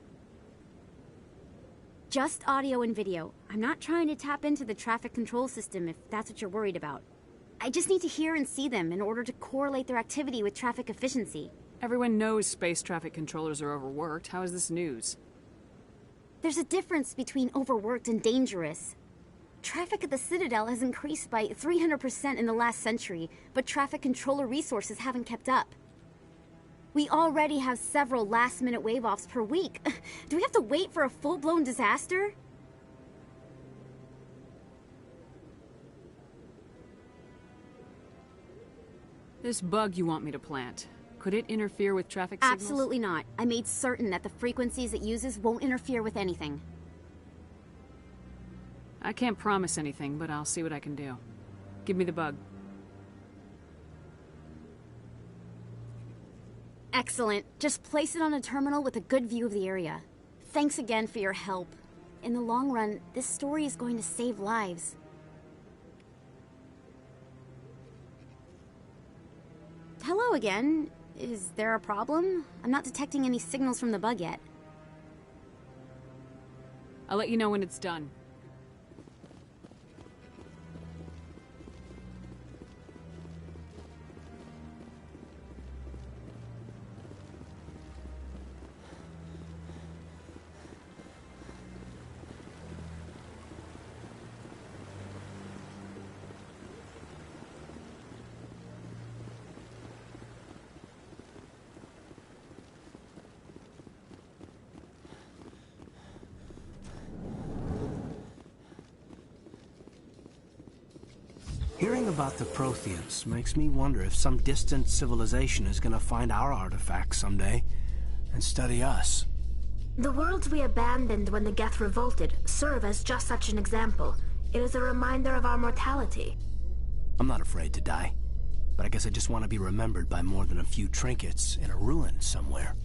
Just audio and video. I'm not trying to tap into the traffic control system if that's what you're worried about. I just need to hear and see them in order to correlate their activity with traffic efficiency. Everyone knows space traffic controllers are overworked. How is this news? There's a difference between overworked and dangerous. Traffic at the Citadel has increased by 300% in the last century, but traffic controller resources haven't kept up. We already have several last-minute wave-offs per week. Do we have to wait for a full-blown disaster? This bug you want me to plant, could it interfere with traffic signals? Absolutely not. I made certain that the frequencies it uses won't interfere with anything. I can't promise anything, but I'll see what I can do. Give me the bug. Excellent. Just place it on a terminal with a good view of the area. Thanks again for your help. In the long run, this story is going to save lives. Hello again. Is there a problem? I'm not detecting any signals from the bug yet. I'll let you know when it's done. Hearing about the Protheans makes me wonder if some distant civilization is gonna find our artifacts someday and study us. The worlds we abandoned when the Geth revolted serve as just such an example. It is a reminder of our mortality. I'm not afraid to die, but I guess I just want to be remembered by more than a few trinkets in a ruin somewhere.